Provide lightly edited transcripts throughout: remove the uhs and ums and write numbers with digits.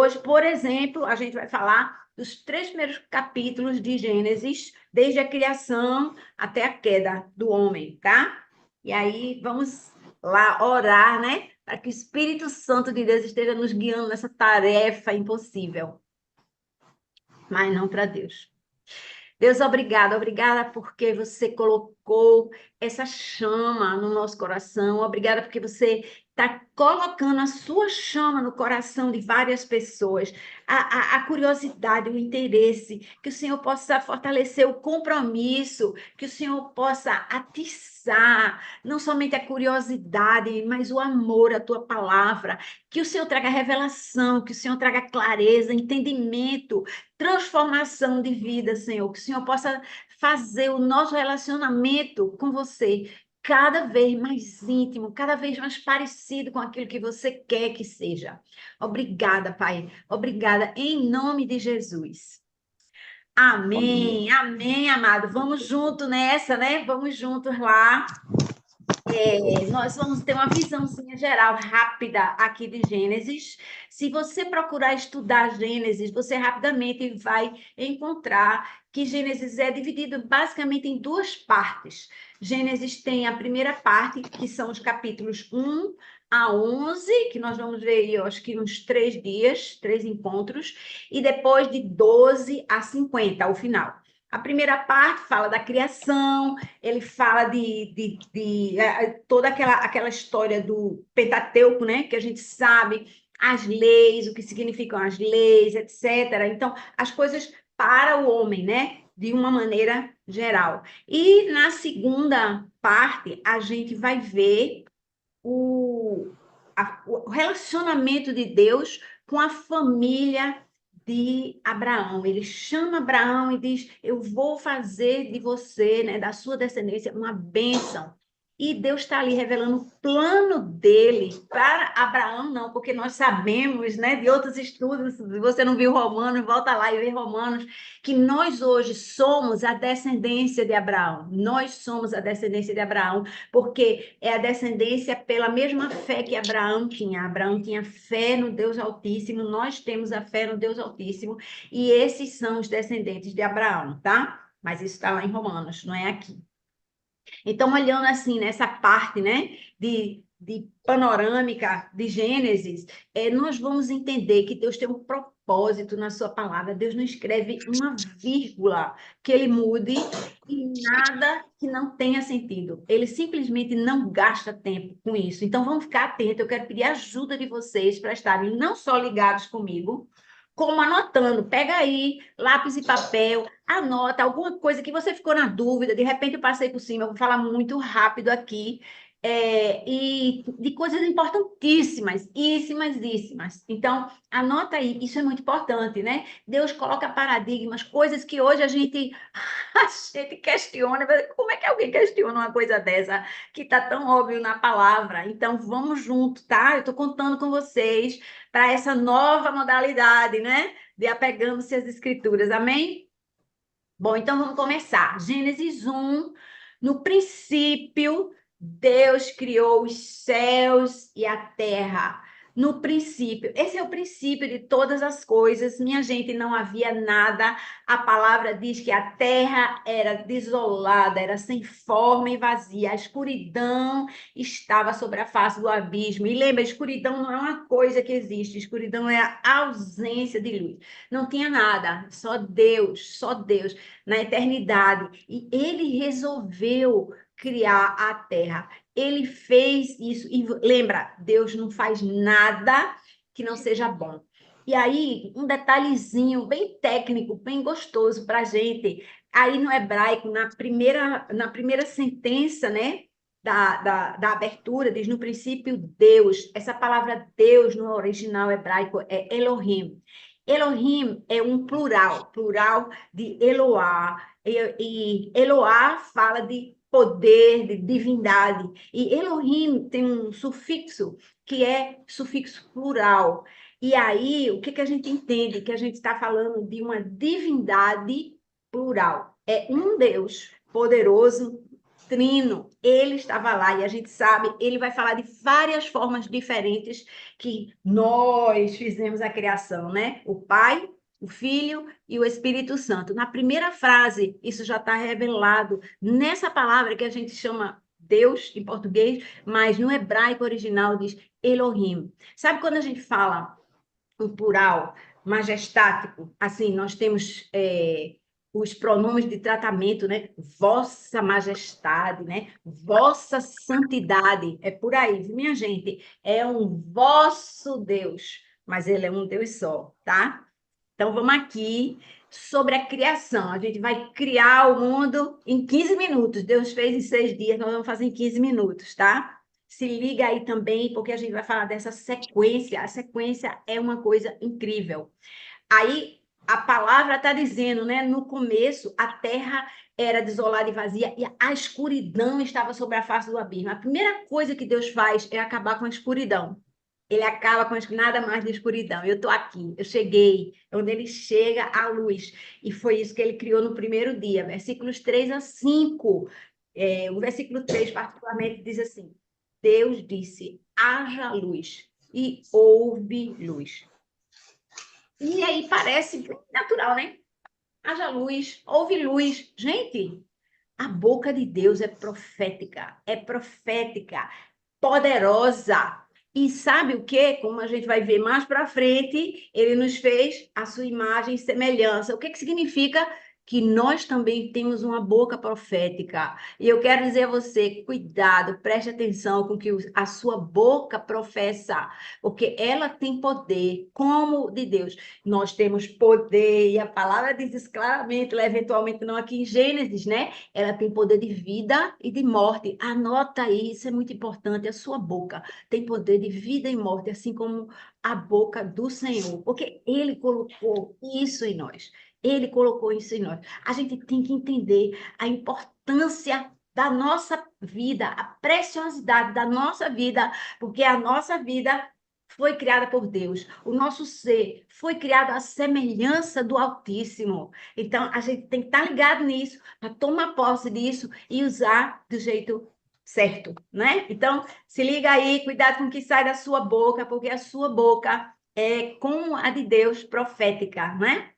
hoje, por exemplo, a gente vai falar dos 3 primeiros capítulos de Gênesis, desde a criação até a queda do homem, tá? E aí vamos lá orar, né? Para que o Espírito Santo de Deus esteja nos guiando nessa tarefa impossível, mas não para Deus. Deus, obrigada porque você colocou essa chama no nosso coração, obrigada porque você está colocando a sua chama no coração de várias pessoas, a curiosidade, o interesse, que o Senhor possa fortalecer o compromisso, que o Senhor possa atiçar não somente a curiosidade, mas o amor à tua palavra, que o Senhor traga revelação, que o Senhor traga clareza, entendimento, transformação de vida, Senhor, que o Senhor possa fazer o nosso relacionamento com você cada vez mais íntimo, cada vez mais parecido com aquilo que você quer que seja. Obrigada, Pai. Obrigada em nome de Jesus. Amém. Amém, amém, amado. Vamos junto nessa, né? Vamos juntos lá. Nós vamos ter uma visãozinha geral rápida aqui de Gênesis. Se você procurar estudar Gênesis, você rapidamente vai encontrar que Gênesis é dividido basicamente em 2 partes. Gênesis tem a primeira parte, que são os capítulos 1 a 11, que nós vamos ver, eu acho que uns 3 dias, 3 encontros, e depois de 12 a 50, ao final. A primeira parte fala da criação, ele fala de toda aquela história do Pentateuco, né? Que a gente sabe as leis, o que significam as leis, etc. Então, as coisas para o homem, né? De uma maneira geral. E na segunda parte, a gente vai ver o relacionamento de Deus com a família de Abraão. Ele chama Abraão e diz: Eu vou fazer de você, né, da sua descendência, uma bênção. E Deus está ali revelando o plano dele para Abraão, não, porque nós sabemos, né, de outros estudos, se você não viu Romanos, volta lá e vê Romanos, que nós hoje somos a descendência de Abraão. Nós somos a descendência de Abraão, porque é a descendência pela mesma fé que Abraão tinha. Abraão tinha fé no Deus Altíssimo, nós temos a fé no Deus Altíssimo, e esses são os descendentes de Abraão, tá? Mas isso está lá em Romanos, não é aqui. Então, olhando assim, nessa parte, né, de panorâmica de Gênesis, nós vamos entender que Deus tem um propósito na sua palavra. Deus não escreve uma vírgula que ele mude e nada que não tenha sentido. Ele simplesmente não gasta tempo com isso. Então, vamos ficar atentos. Eu quero pedir a ajuda de vocês para estarem não só ligados comigo, como anotando. Pega aí lápis e papel, anota alguma coisa que você ficou na dúvida, de repente eu passei por cima, eu vou falar muito rápido aqui, e de coisas importantíssimas, íssimas. Então, anota aí, isso é muito importante, né? Deus coloca paradigmas, coisas que hoje a gente questiona, como é que alguém questiona uma coisa dessa, que está tão óbvio na palavra? Então, vamos junto, tá? Eu estou contando com vocês para essa nova modalidade, né? De apegando-se às escrituras, amém? Bom, então vamos começar. Gênesis 1, no princípio, Deus criou os céus e a terra. No princípio, esse é o princípio de todas as coisas. Minha gente, não havia nada. A palavra diz que a terra era desolada, era sem forma e vazia. A escuridão estava sobre a face do abismo. E lembra, a escuridão não é uma coisa que existe, a escuridão é a ausência de luz. Não tinha nada, só Deus na eternidade. E ele resolveu criar a terra. Ele fez isso. E lembra, Deus não faz nada que não seja bom. E aí, um detalhezinho bem técnico, bem gostoso para a gente. Aí no hebraico, na primeira sentença, né? Da abertura, diz no princípio Deus. Essa palavra Deus no original hebraico é Elohim. Elohim é um plural de Eloá. E Eloá fala de poder, de divindade. E Elohim tem um sufixo que é sufixo plural. E aí, o que que a gente entende? Que a gente está falando de uma divindade plural. É um Deus poderoso, trino, ele estava lá e a gente sabe, ele vai falar de várias formas diferentes que nós fizemos a criação, né? O Pai, o Filho e o Espírito Santo. Na primeira frase, isso já está revelado nessa palavra que a gente chama Deus em português, mas no hebraico original diz Elohim. Sabe quando a gente fala um plural majestático, assim, nós temos os pronomes de tratamento, né? Vossa Majestade, né? Vossa Santidade, é por aí, minha gente, é um vosso Deus, mas ele é um Deus só, tá? Então vamos aqui sobre a criação. A gente vai criar o mundo em 15 minutos. Deus fez em 6 dias, nós vamos fazer em 15 minutos, tá? Se liga aí também, porque a gente vai falar dessa sequência. A sequência é uma coisa incrível. Aí a palavra está dizendo, né? No começo, a terra era desolada e vazia e a escuridão estava sobre a face do abismo. A primeira coisa que Deus faz é acabar com a escuridão. Ele acaba com nada mais de escuridão. Eu estou aqui, eu cheguei, onde ele chega a luz. E foi isso que ele criou no primeiro dia, versículos 3 a 5. O versículo 3, particularmente, diz assim: Deus disse: haja luz, e houve luz. E aí parece natural, né? Haja luz, houve luz. Gente, a boca de Deus é profética, poderosa. E sabe o quê? Como a gente vai ver mais para frente, ele nos fez a sua imagem e semelhança. O que que significa? Que nós também temos uma boca profética. E eu quero dizer a você, cuidado, preste atenção com o que a sua boca professa, porque ela tem poder, como de Deus. Nós temos poder, e a palavra diz isso claramente, eventualmente não aqui em Gênesis, né? Ela tem poder de vida e de morte. Anota aí, isso é muito importante. A sua boca tem poder de vida e morte, assim como a boca do Senhor, porque Ele colocou isso em nós. Ele colocou isso em nós. A gente tem que entender a importância da nossa vida, a preciosidade da nossa vida, porque a nossa vida foi criada por Deus. O nosso ser foi criado à semelhança do Altíssimo. Então, a gente tem que estar ligado nisso, para tomar posse disso e usar do jeito certo, né? Então, se liga aí, cuidado com o que sai da sua boca, porque a sua boca é como a de Deus, profética, né?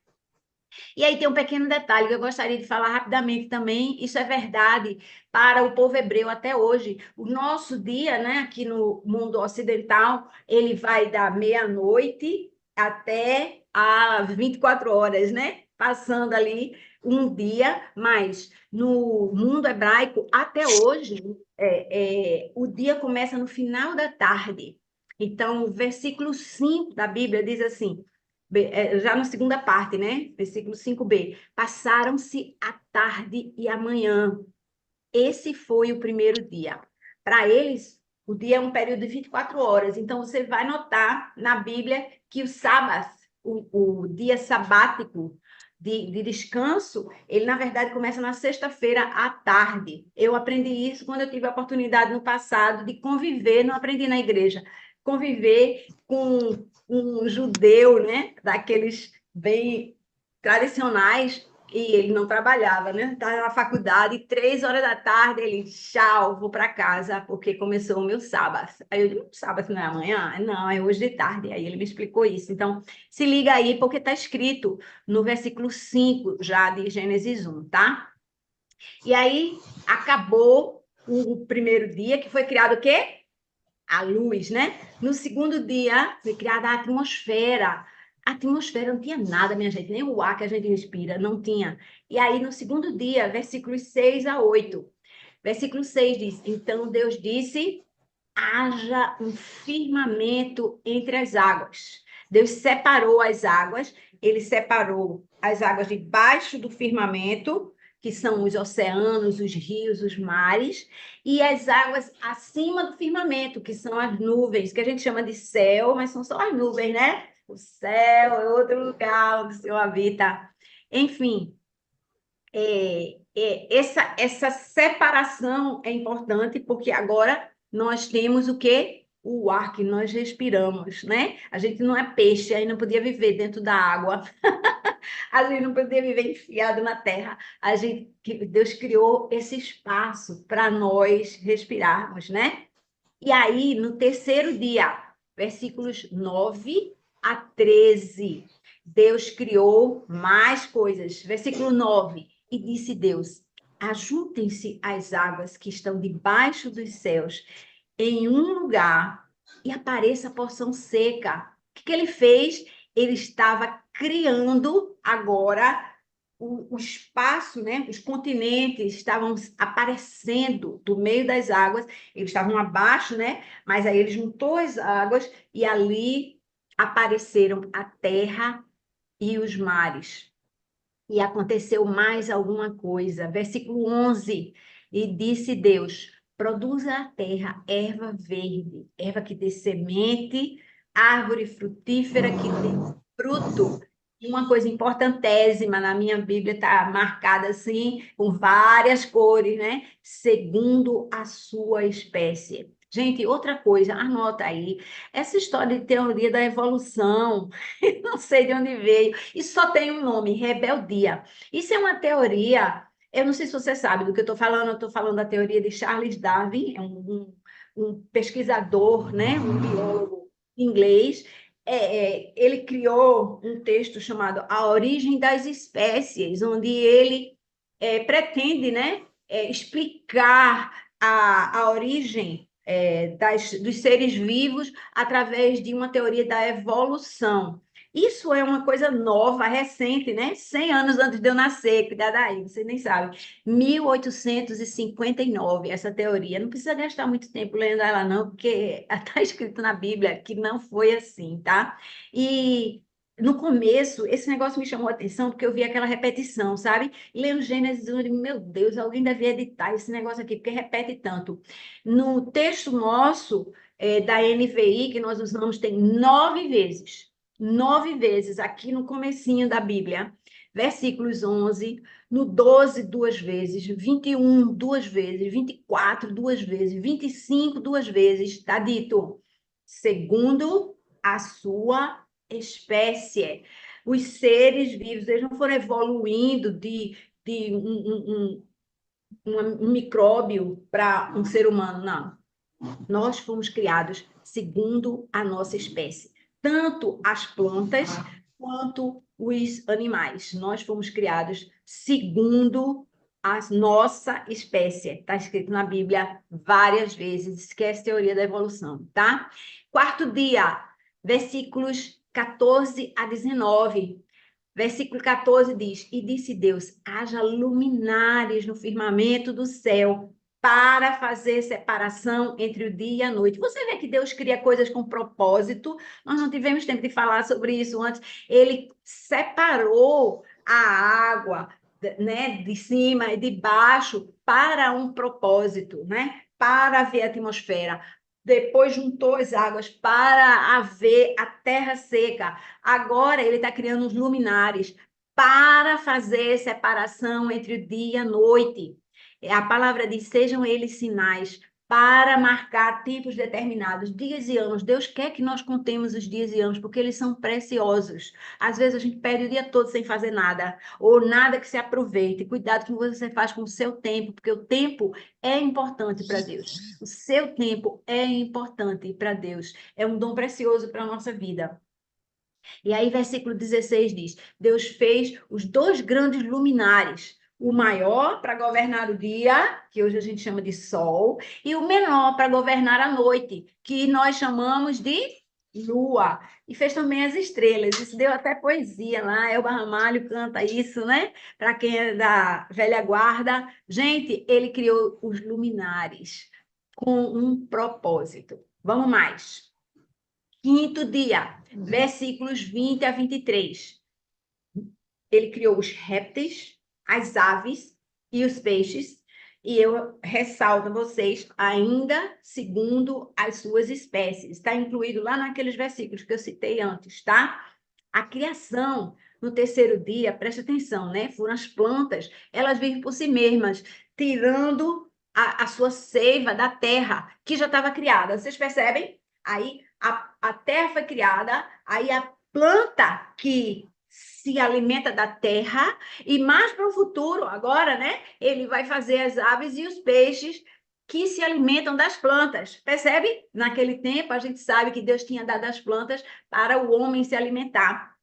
E aí tem um pequeno detalhe que eu gostaria de falar rapidamente também. Isso é verdade para o povo hebreu até hoje. O nosso dia, né, aqui no mundo ocidental, ele vai da meia-noite até às 24 horas, né? Passando ali um dia, mas no mundo hebraico, até hoje, o dia começa no final da tarde. Então, o versículo 5 da Bíblia diz assim: já na segunda parte, né? Versículo 5b. Passaram-se a tarde e a manhã. Esse foi o primeiro dia. Para eles, o dia é um período de 24 horas. Então, você vai notar na Bíblia que o sábado, o dia sabático de descanso, ele, na verdade, começa na sexta-feira à tarde. Eu aprendi isso quando eu tive a oportunidade no passado de conviver, não aprendi na igreja, conviver com um judeu, né? Daqueles bem tradicionais, e ele não trabalhava, né? Estava na faculdade, 3 horas da tarde, ele, tchau, vou para casa, porque começou o meu sábado. Aí eu digo, sábado não é amanhã? Não, é hoje de tarde. Aí ele me explicou isso. Então, se liga aí, porque está escrito no versículo 5 já de Gênesis 1, tá? E aí, acabou o primeiro dia, que foi criado o quê? A luz, né? No segundo dia, foi criada a atmosfera. A atmosfera não tinha nada, minha gente, nem o ar que a gente respira, não tinha. E aí, no segundo dia, versículos 6 a 8. Versículo 6 diz: Então Deus disse: haja um firmamento entre as águas. Deus separou as águas, ele separou as águas debaixo do firmamento, que são os oceanos, os rios, os mares, e as águas acima do firmamento, que são as nuvens, que a gente chama de céu, mas são só as nuvens, né? O céu é outro lugar onde o Senhor habita. Enfim, essa separação é importante, porque agora nós temos o quê? O ar que nós respiramos, né? A gente não é peixe, aí não podia viver dentro da água. A gente não podia viver enfiado na terra. Deus criou esse espaço para nós respirarmos, né? E aí, no terceiro dia, versículos 9 a 13, Deus criou mais coisas. Versículo 9, e disse Deus: ajuntem-se as águas que estão debaixo dos céus em um lugar e apareça a porção seca. O que ele fez? Ele estava criando agora o espaço, né? Os continentes estavam aparecendo do meio das águas, eles estavam abaixo, né? Mas aí ele juntou as águas e ali apareceram a terra e os mares. E aconteceu mais alguma coisa. Versículo 11. E disse Deus: produza a terra erva verde, erva que dê semente, árvore frutífera que dê fruto. E uma coisa importantésima na minha Bíblia está marcada assim, com várias cores, né? Segundo a sua espécie. Gente, outra coisa, anota aí. Essa história de teoria da evolução, não sei de onde veio, e só tem um nome, rebeldia. Isso é uma teoria, eu não sei se você sabe do que eu estou falando da teoria de Charles Darwin, é um pesquisador, né, um biólogo inglês. Ele criou um texto chamado A Origem das Espécies, onde ele pretende, né, explicar a origem dos seres vivos através de uma teoria da evolução. Isso é uma coisa nova, recente, né? 100 anos antes de eu nascer, cuidado aí, você nem sabe. 1859, essa teoria. Não precisa gastar muito tempo lendo ela, não, porque está escrito na Bíblia que não foi assim, tá? E no começo, esse negócio me chamou a atenção, porque eu vi aquela repetição, sabe? Lendo Gênesis, eu digo, meu Deus, alguém deve editar esse negócio aqui, porque repete tanto. No texto nosso, da NVI, que nós usamos, tem 9 vezes. 9 vezes aqui no comecinho da Bíblia, versículos 11, no 12, 2 vezes, 21, 2 vezes, 24, 2 vezes, 25, 2 vezes, está dito, segundo a sua espécie. Os seres vivos, eles não foram evoluindo de um micróbio para um ser humano, não. Nós fomos criados segundo a nossa espécie. Tanto as plantas quanto os animais. Nós fomos criados segundo a nossa espécie. Está escrito na Bíblia várias vezes. Esquece a teoria da evolução, tá? Quarto dia, versículos 14 a 19. Versículo 14 diz: e disse Deus: haja luminares no firmamento do céu para fazer separação entre o dia e a noite. Você vê que Deus cria coisas com propósito. Nós não tivemos tempo de falar sobre isso antes. Ele separou a água, né, de cima e de baixo para um propósito, né? Para ver a atmosfera. Depois juntou as águas para haver a terra seca. Agora ele está criando os luminares para fazer separação entre o dia e a noite. A palavra diz: sejam eles sinais para marcar tempos determinados, dias e anos. Deus quer que nós contemos os dias e anos, porque eles são preciosos. Às vezes a gente perde o dia todo sem fazer nada, ou nada que se aproveite. Cuidado com o que você faz com o seu tempo, porque o tempo é importante para Deus. O seu tempo é importante para Deus. É um dom precioso para a nossa vida. E aí, versículo 16 diz: Deus fez os 2 grandes luminares, o maior para governar o dia, que hoje a gente chama de sol, e o menor para governar a noite, que nós chamamos de lua. E fez também as estrelas. Isso deu até poesia lá. Elba Ramalho canta isso, né? Para quem é da velha guarda. Gente, ele criou os luminares com um propósito. Vamos mais. Quinto dia, versículos 20 a 23. Ele criou os répteis, as aves e os peixes, e eu ressalto a vocês, ainda segundo as suas espécies. Está incluído lá naqueles versículos que eu citei antes, tá? A criação no terceiro dia, preste atenção, né? Foram as plantas, elas vivem por si mesmas, tirando a sua seiva da terra, que já estava criada. Vocês percebem? Aí a terra foi criada, aí a planta que se alimenta da terra, e mais para o futuro, agora, né? Ele vai fazer as aves e os peixes que se alimentam das plantas. Percebe? Naquele tempo, a gente sabe que Deus tinha dado as plantas para o homem se alimentar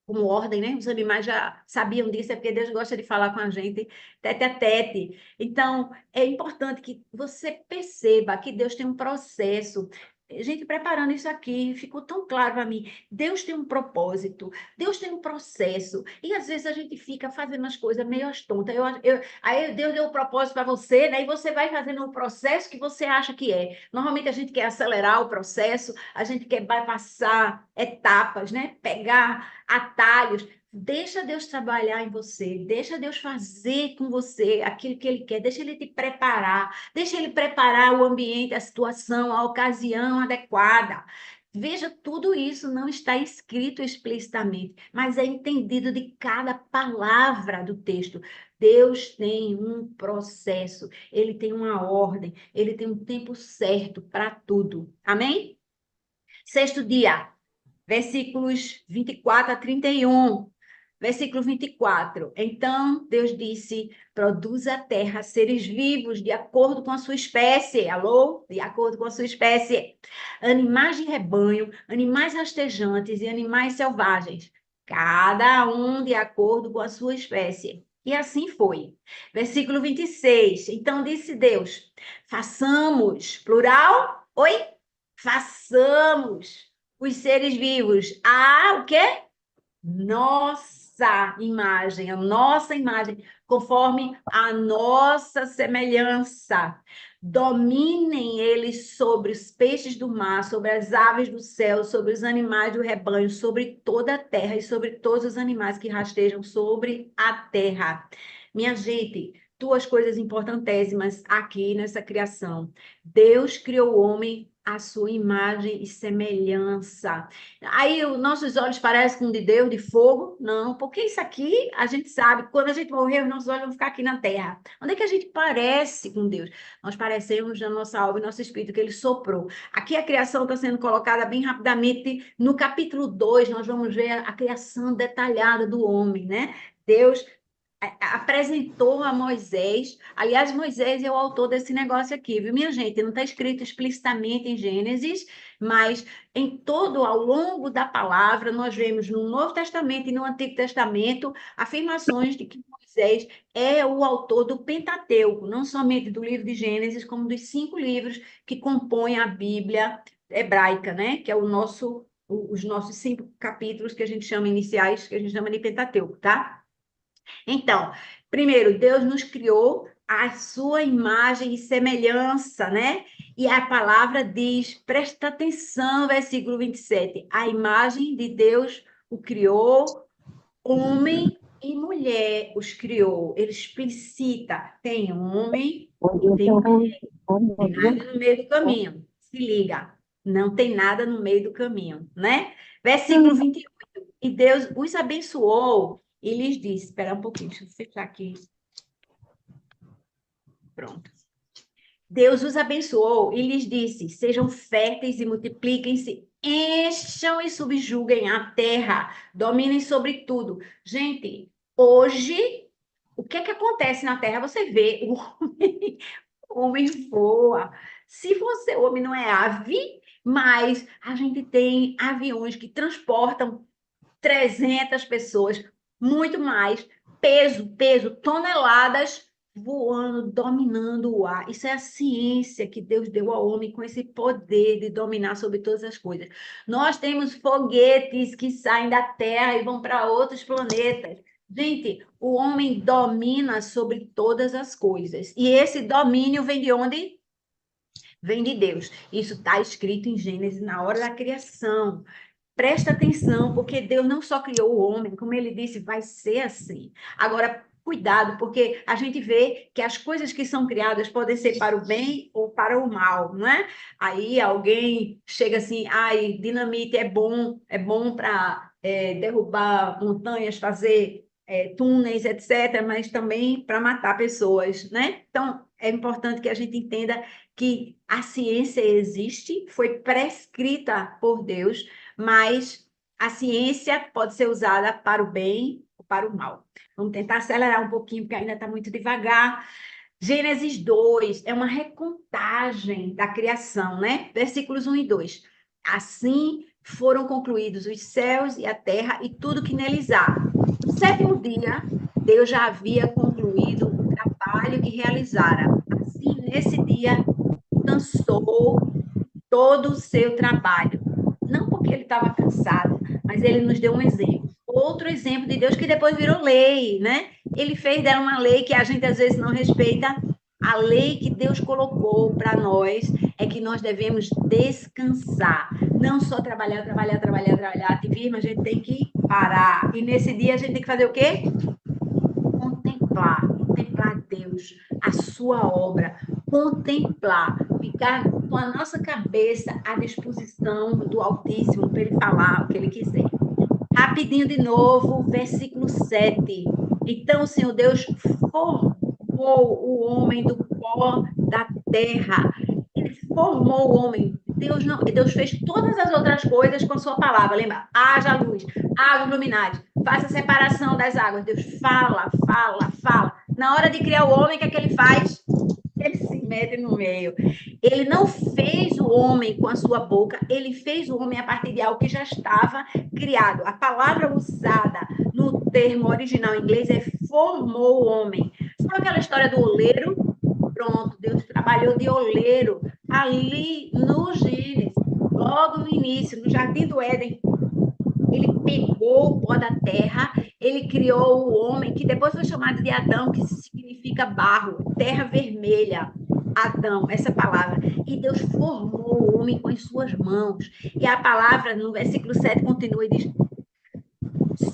como ordem, né? Os animais já sabiam disso, é porque Deus gosta de falar com a gente tete a tete. Então, é importante que você perceba que Deus tem um processo. Gente, preparando isso aqui, ficou tão claro para mim. Deus tem um propósito, Deus tem um processo. E às vezes a gente fica fazendo as coisas meio às tontas. Aí Deus deu um propósito para você, né? E você vai fazendo o processo que você acha que é. Normalmente a gente quer acelerar o processo, a gente quer bypassar etapas, né? Pegar atalhos. Deixa Deus trabalhar em você, deixa Deus fazer com você aquilo que Ele quer, deixa Ele te preparar, deixa Ele preparar o ambiente, a situação, a ocasião adequada. Veja, tudo isso não está escrito explicitamente, mas é entendido de cada palavra do texto. Deus tem um processo, Ele tem uma ordem, Ele tem um tempo certo para tudo. Amém? Sexto dia. Versículos 24 a 31. Versículo 24. Então Deus disse: produza a terra seres vivos de acordo com a sua espécie. Alô? De acordo com a sua espécie. Animais de rebanho, animais rastejantes e animais selvagens. Cada um de acordo com a sua espécie. E assim foi. Versículo 26. Então disse Deus: façamos, plural, oi? Façamos os seres vivos o quê? Nossa imagem, a nossa imagem, conforme a nossa semelhança. Dominem eles sobre os peixes do mar, sobre as aves do céu, sobre os animais do rebanho, sobre toda a terra e sobre todos os animais que rastejam sobre a terra. Minha gente, duas coisas importantíssimas aqui nessa criação. Deus criou o homem à sua imagem e semelhança. Aí os nossos olhos parecem com o de Deus, de fogo? Não, porque isso aqui a gente sabe, quando a gente morrer, os nossos olhos vão ficar aqui na terra. Onde é que a gente parece com Deus? Nós parecemos na nossa alma e nosso espírito que ele soprou. Aqui a criação está sendo colocada bem rapidamente. No capítulo 2, nós vamos ver a criação detalhada do homem, né? Deus apresentou a Moisés. Aliás, Moisés é o autor desse negócio aqui, viu, minha gente? Não está escrito explicitamente em Gênesis, mas em todo, ao longo da palavra, nós vemos no Novo Testamento e no Antigo Testamento afirmações de que Moisés é o autor do Pentateuco, não somente do livro de Gênesis, como dos 5 livros que compõem a Bíblia hebraica, né? Que é os nossos 5 capítulos que a gente chama iniciais, que a gente chama de Pentateuco, tá? Então, primeiro, Deus nos criou à sua imagem e semelhança, né? E a palavra diz, presta atenção, versículo 27, a imagem de Deus o criou, homem e mulher os criou. Ele explicita, tem homem e tem mulher. Não tem nada no meio do caminho. Se liga, não tem nada no meio do caminho, né? Versículo 28. E Deus os abençoou e lhes disse: espera um pouquinho, deixa eu fechar aqui. Pronto. Deus os abençoou e lhes disse: sejam férteis e multipliquem-se, encham e subjuguem a terra, dominem sobre tudo. Gente, hoje, o que é que acontece na terra? Você vê, o homem voa. Se você, o homem não é ave, mas a gente tem aviões que transportam 300 pessoas, muito mais, peso, toneladas voando, dominando o ar. Isso é a ciência que Deus deu ao homem com esse poder de dominar sobre todas as coisas. Nós temos foguetes que saem da Terra e vão para outros planetas. Gente, o homem domina sobre todas as coisas. E esse domínio vem de onde? Vem de Deus. Isso está escrito em Gênesis na hora da criação. Presta atenção, porque Deus não só criou o homem, como ele disse, vai ser assim. Agora, cuidado, porque a gente vê que as coisas que são criadas podem ser para o bem ou para o mal, não é? Aí alguém chega assim, ai, dinamite é bom para derrubar montanhas, fazer túneis, etc., mas também para matar pessoas, né? Então, é importante que a gente entenda que a ciência existe, foi prescrita por Deus, mas A ciência pode ser usada para o bem ou para o mal. Vamos tentar acelerar um pouquinho, porque ainda está muito devagar. Gênesis 2 é uma recontagem da criação, né? Versículos 1 e 2. Assim foram concluídos os céus e a terra e tudo que neles há. No sétimo dia, Deus já havia concluído o trabalho que realizara. Assim, nesse dia, cansou todo o seu trabalho. Não porque ele estava cansado, mas ele nos deu um exemplo. Outro exemplo de Deus que depois virou lei, né? Ele fez dela uma lei que a gente às vezes não respeita. A lei que Deus colocou para nós é que nós devemos descansar. Não só trabalhar, trabalhar, trabalhar, trabalhar, ativismo, a gente tem que parar. E nesse dia a gente tem que fazer o quê? Contemplar Deus, a sua obra, contemplar, ficar com a nossa cabeça à disposição do Altíssimo para ele falar o que ele quiser. Rapidinho de novo, versículo 7. Então o Senhor Deus formou o homem do pó da terra. Ele formou o homem. Deus não, Deus fez todas as outras coisas com sua palavra. Lembra? Haja luz, haja luminade, faça a separação das águas. Deus fala, fala, fala. Na hora de criar o homem, o que é que ele faz? Ele se mete no meio. Ele não fez o homem com a sua boca, ele fez o homem a partir de algo que já estava criado. A palavra usada no termo original em inglês é formou o homem. Sabe aquela história do oleiro? Pronto, Deus trabalhou de oleiro ali no Gênesis, logo no início, no Jardim do Éden. Ele pegou o pó da terra, ele criou o homem, que depois foi chamado de Adão, que significa barro, terra vermelha. Adão, essa palavra. E Deus formou o homem com as suas mãos. E a palavra, no versículo 7, continua e diz: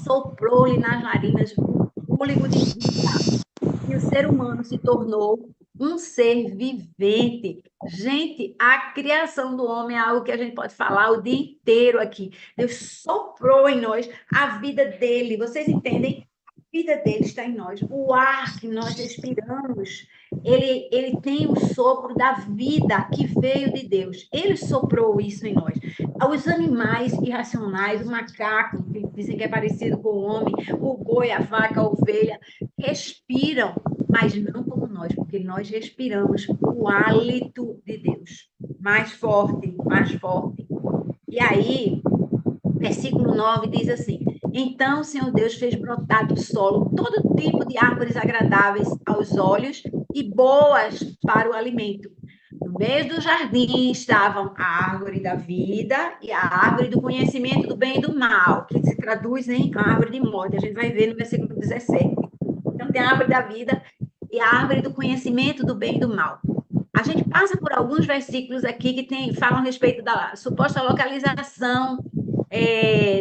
soprou-lhe nas narinas o fôlego de vida. E o ser humano se tornou um ser vivente. Gente, a criação do homem é algo que a gente pode falar o dia inteiro aqui. Deus soprou em nós a vida dele. Vocês entendem? A vida dele está em nós. O ar que nós respiramos, ele tem o sopro da vida que veio de Deus. Ele soprou isso em nós. Os animais irracionais, o macaco, que dizem que é parecido com o homem, o boi, a vaca, a ovelha, respiram, mas não como nós, porque nós respiramos o hálito de Deus. Mais forte, mais forte. E aí, versículo 9 diz assim: então o Senhor Deus fez brotar do solo todo tipo de árvores agradáveis aos olhos e boas para o alimento. No meio do jardim estavam a árvore da vida e a árvore do conhecimento do bem e do mal, que se traduz em árvore de morte. A gente vai ver no versículo 17. Então, tem a árvore da vida e a árvore do conhecimento do bem e do mal. A gente passa por alguns versículos aqui que falam a respeito da suposta localização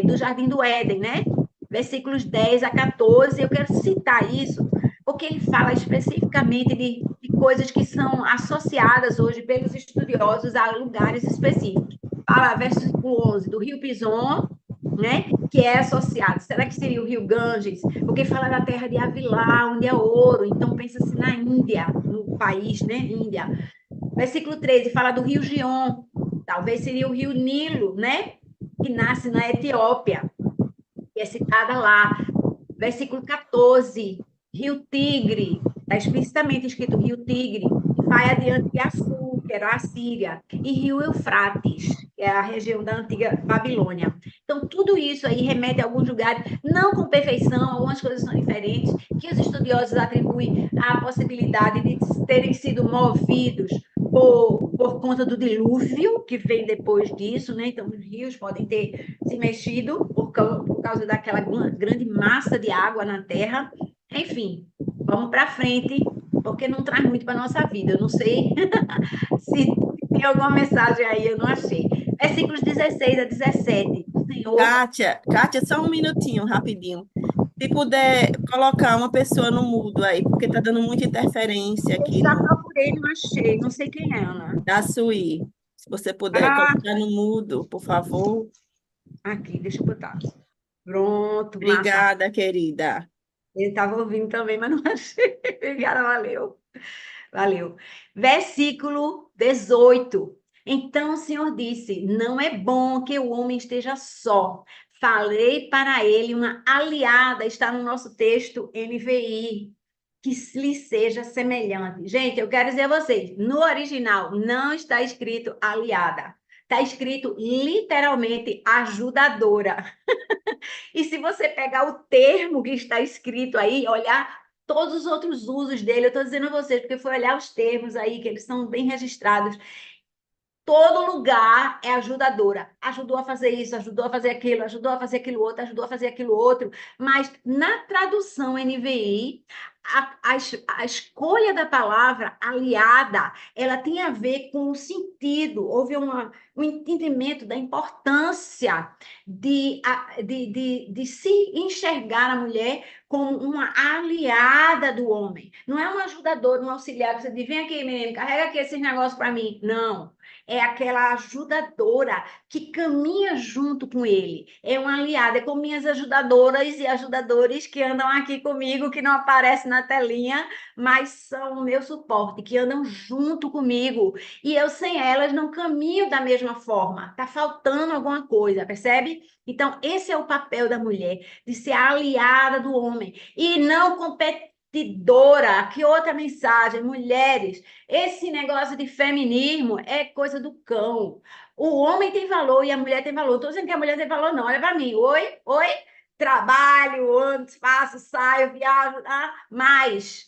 do Jardim do Éden, né? Versículos 10 a 14. Eu quero citar isso porque ele fala especificamente de coisas que são associadas hoje pelos estudiosos a lugares específicos. Fala, versículo 11, do rio Pison, né? Que é associado. Será que seria o rio Ganges? Porque fala da terra de Avilá, onde é ouro. Então, pensa-se na Índia, no país, né? Índia. Versículo 13 fala do rio Gion. Talvez seria o rio Nilo, né? Que nasce na Etiópia, que é citada lá. Versículo 14, rio Tigre. Está explicitamente escrito rio Tigre. E vai adiante de Assur, que era a Síria, e rio Eufrates, que é a região da antiga Babilônia. Então, tudo isso aí remete a alguns lugares, não com perfeição, algumas coisas são diferentes, que os estudiosos atribuem à possibilidade de terem sido movidos por conta do dilúvio que vem depois disso, né? Então, os rios podem ter se mexido por causa daquela grande massa de água na terra. Enfim, vamos para frente, porque não traz muito para a nossa vida. Eu não sei se tem alguma mensagem aí, eu não achei. Versículos 16 a 17. O Senhor. Kátia, só um minutinho, rapidinho. Se puder colocar uma pessoa no mudo aí, porque está dando muita interferência Eu aqui já no, procurei, não achei. Não sei quem é, Ana. da Suí. Se você puder Ah, colocar no mudo, por favor. aqui, deixa eu botar. Pronto, massa. Obrigada, querida. Ele estava ouvindo também, mas não achei. Obrigada, valeu. Valeu. Versículo 18. Então o Senhor disse: não é bom que o homem esteja só. Falei para ele uma aliada, está no nosso texto NVI, que lhe seja semelhante. Gente, eu quero dizer a vocês, no original não está escrito aliada. Está escrito literalmente ajudadora. E se você pegar o termo que está escrito aí, olhar todos os outros usos dele, eu estou dizendo a vocês, porque foi olhar os termos aí, que eles são bem registrados. Todo lugar é ajudadora. Ajudou a fazer isso, ajudou a fazer aquilo, ajudou a fazer aquilo outro, ajudou a fazer aquilo outro. Mas na tradução NVI, a escolha da palavra aliada, ela tem a ver com o sentido. Houve um entendimento da importância de se enxergar a mulher como uma aliada do homem. Não é um ajudador, um auxiliar que você diz, vem aqui, menino, carrega aqui esses negócios para mim. Não. É aquela ajudadora que caminha junto com ele. É uma aliada, é como minhas ajudadoras e ajudadores que andam aqui comigo, que não aparecem na telinha, mas são o meu suporte, que andam junto comigo. E eu sem elas não caminho da mesma forma. Tá faltando alguma coisa, percebe? Então, esse é o papel da mulher, de ser a aliada do homem e não competidora. Que outra mensagem, mulheres, esse negócio de feminismo é coisa do cão. O homem tem valor e a mulher tem valor. Estou dizendo que a mulher tem valor, não. Olha para mim. Oi, oi. Trabalho, ando, faço, saio, viajo, mas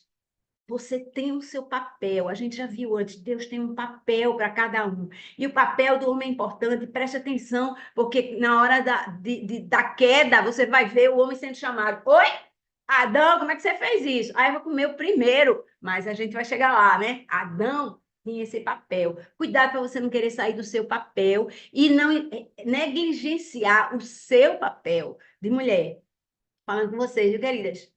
você tem o seu papel. A gente já viu antes, Deus tem um papel para cada um. E o papel do homem é importante, preste atenção, porque na hora da queda, você vai ver o homem sendo chamado. Oi? Adão, como é que você fez isso? Aí eu vou comer o primeiro, mas a gente vai chegar lá, né? Adão tinha esse papel. Cuidado para você não querer sair do seu papel e não negligenciar o seu papel de mulher. Falando com vocês, viu, queridas?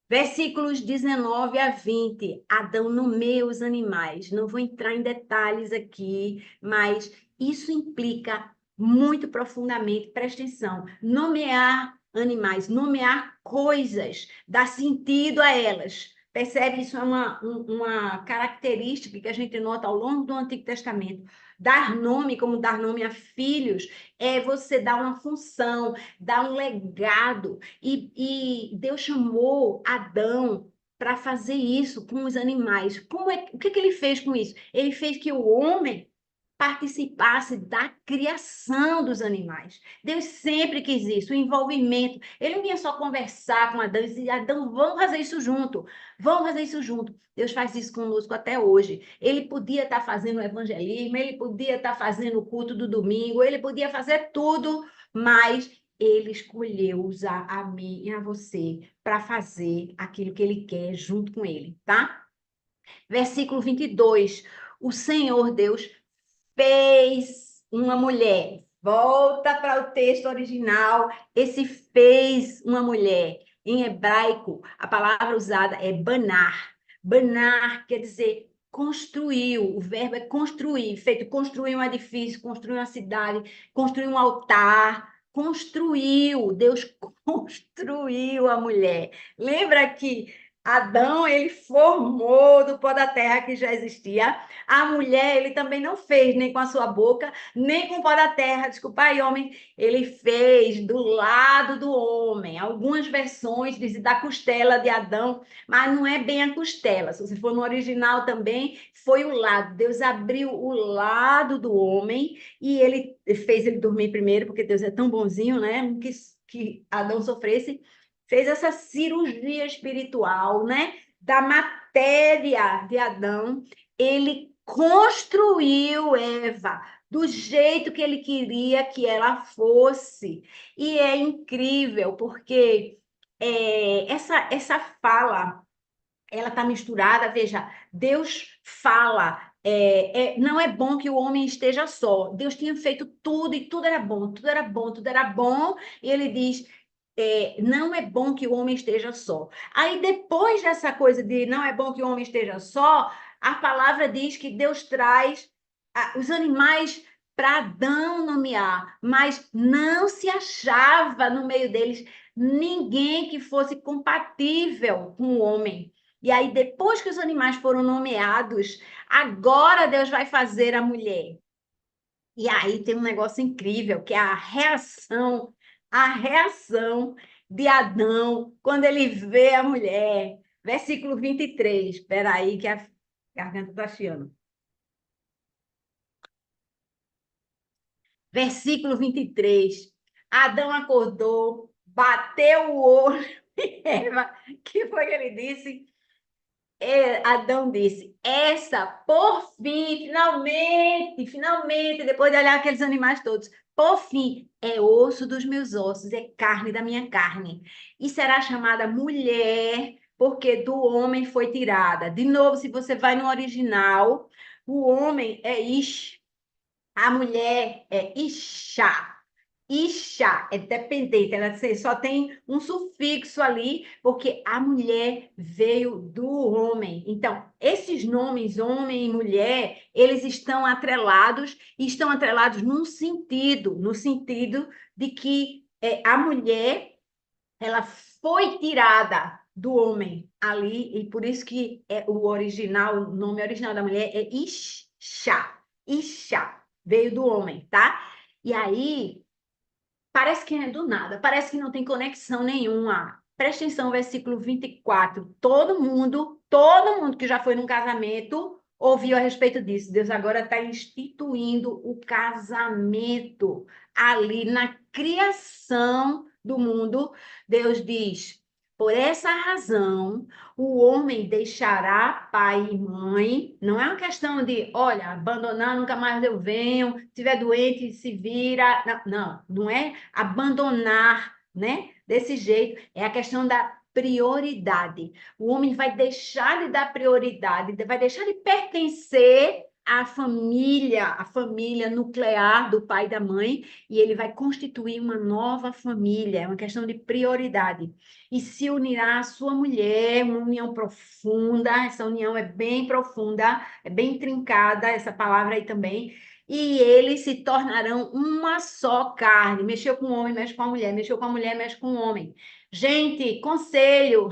Versículos 19 a 20. Adão nomeia os animais. Não vou entrar em detalhes aqui, mas isso implica muito profundamente, presta atenção, nomear animais, nomear coisas, dar sentido a elas. Percebe? Isso é uma característica que a gente nota ao longo do Antigo Testamento. Dar nome, como dar nome a filhos, é você dar uma função, dar um legado. E Deus chamou Adão para fazer isso com os animais. O que ele fez com isso? Ele fez que o homem participasse da criação dos animais. Deus sempre quis isso, o envolvimento. Ele não ia só conversar com Adão e dizer, Adão, vamos fazer isso junto, vamos fazer isso junto. Deus faz isso conosco até hoje. Ele podia estar fazendo o evangelismo, ele podia estar fazendo o culto do domingo, ele podia fazer tudo, mas ele escolheu usar a mim e a você para fazer aquilo que ele quer junto com ele, tá? Versículo 22. O Senhor Deus fez uma mulher. Volta para o texto original. Esse fez uma mulher. Em hebraico, a palavra usada é banar. Banar quer dizer construiu. O verbo é construir. Feito construir um edifício, construir uma cidade, construir um altar. Construiu. Deus construiu a mulher. Lembra que Adão, ele formou do pó da terra que já existia. A mulher, ele também não fez nem com a sua boca, nem com o pó da terra. Desculpa aí, homem. Ele fez do lado do homem. Algumas versões dizem da costela de Adão, mas não é bem a costela. Se você for no original também, foi o lado. Deus abriu o lado do homem e ele fez ele dormir primeiro, porque Deus é tão bonzinho, né? Que Adão sofresse. Fez essa cirurgia espiritual, né? Da matéria de Adão, ele construiu Eva do jeito que ele queria que ela fosse. E é incrível, porque essa fala, ela está misturada, veja, Deus fala. Não é bom que o homem esteja só. Deus tinha feito tudo e tudo era bom, tudo era bom, tudo era bom. E ele diz: não é bom que o homem esteja só. Aí, depois dessa coisa de não é bom que o homem esteja só, a palavra diz que Deus traz os animais para Adão nomear, mas não se achava no meio deles ninguém que fosse compatível com o homem. E aí, depois que os animais foram nomeados, agora Deus vai fazer a mulher. E aí tem um negócio incrível, que é a reação a reação de Adão quando ele vê a mulher. Versículo 23. Espera aí que a garganta está chiando. Versículo 23. Adão acordou, bateu o olho em Eva. Que foi que ele disse? Adão disse: essa, por fim, finalmente, finalmente, depois de olhar aqueles animais todos, por fim, é osso dos meus ossos, é carne da minha carne. E será chamada mulher, porque do homem foi tirada. De novo, se você vai no original, o homem é Ish, a mulher é Isha. Isha é dependente, ela só tem um sufixo ali, porque a mulher veio do homem. Então, esses nomes, homem e mulher, eles estão atrelados no sentido de que a mulher, ela foi tirada do homem ali, e por isso que o original, o nome original da mulher é Isha. Isha veio do homem, tá? E aí, parece que é do nada, parece que não tem conexão nenhuma. Presta atenção, versículo 24. Todo mundo que já foi num casamento ouviu a respeito disso. Deus agora está instituindo o casamento ali na criação do mundo. Deus diz: por essa razão, o homem deixará pai e mãe. Não é uma questão de, olha, abandonar, nunca mais eu venho. Se estiver doente, se vira. Não, não é abandonar, né? Desse jeito. É a questão da prioridade. O homem vai deixar de dar prioridade, vai deixar de pertencer à família, a família nuclear do pai e da mãe, e ele vai constituir uma nova família. É uma questão de prioridade. E se unirá à sua mulher, uma união profunda. Essa união é bem profunda, é bem trincada, essa palavra aí também. E eles se tornarão uma só carne. Mexeu com o homem, mexe com a mulher. Mexeu com a mulher, mexe com o homem. Gente, conselho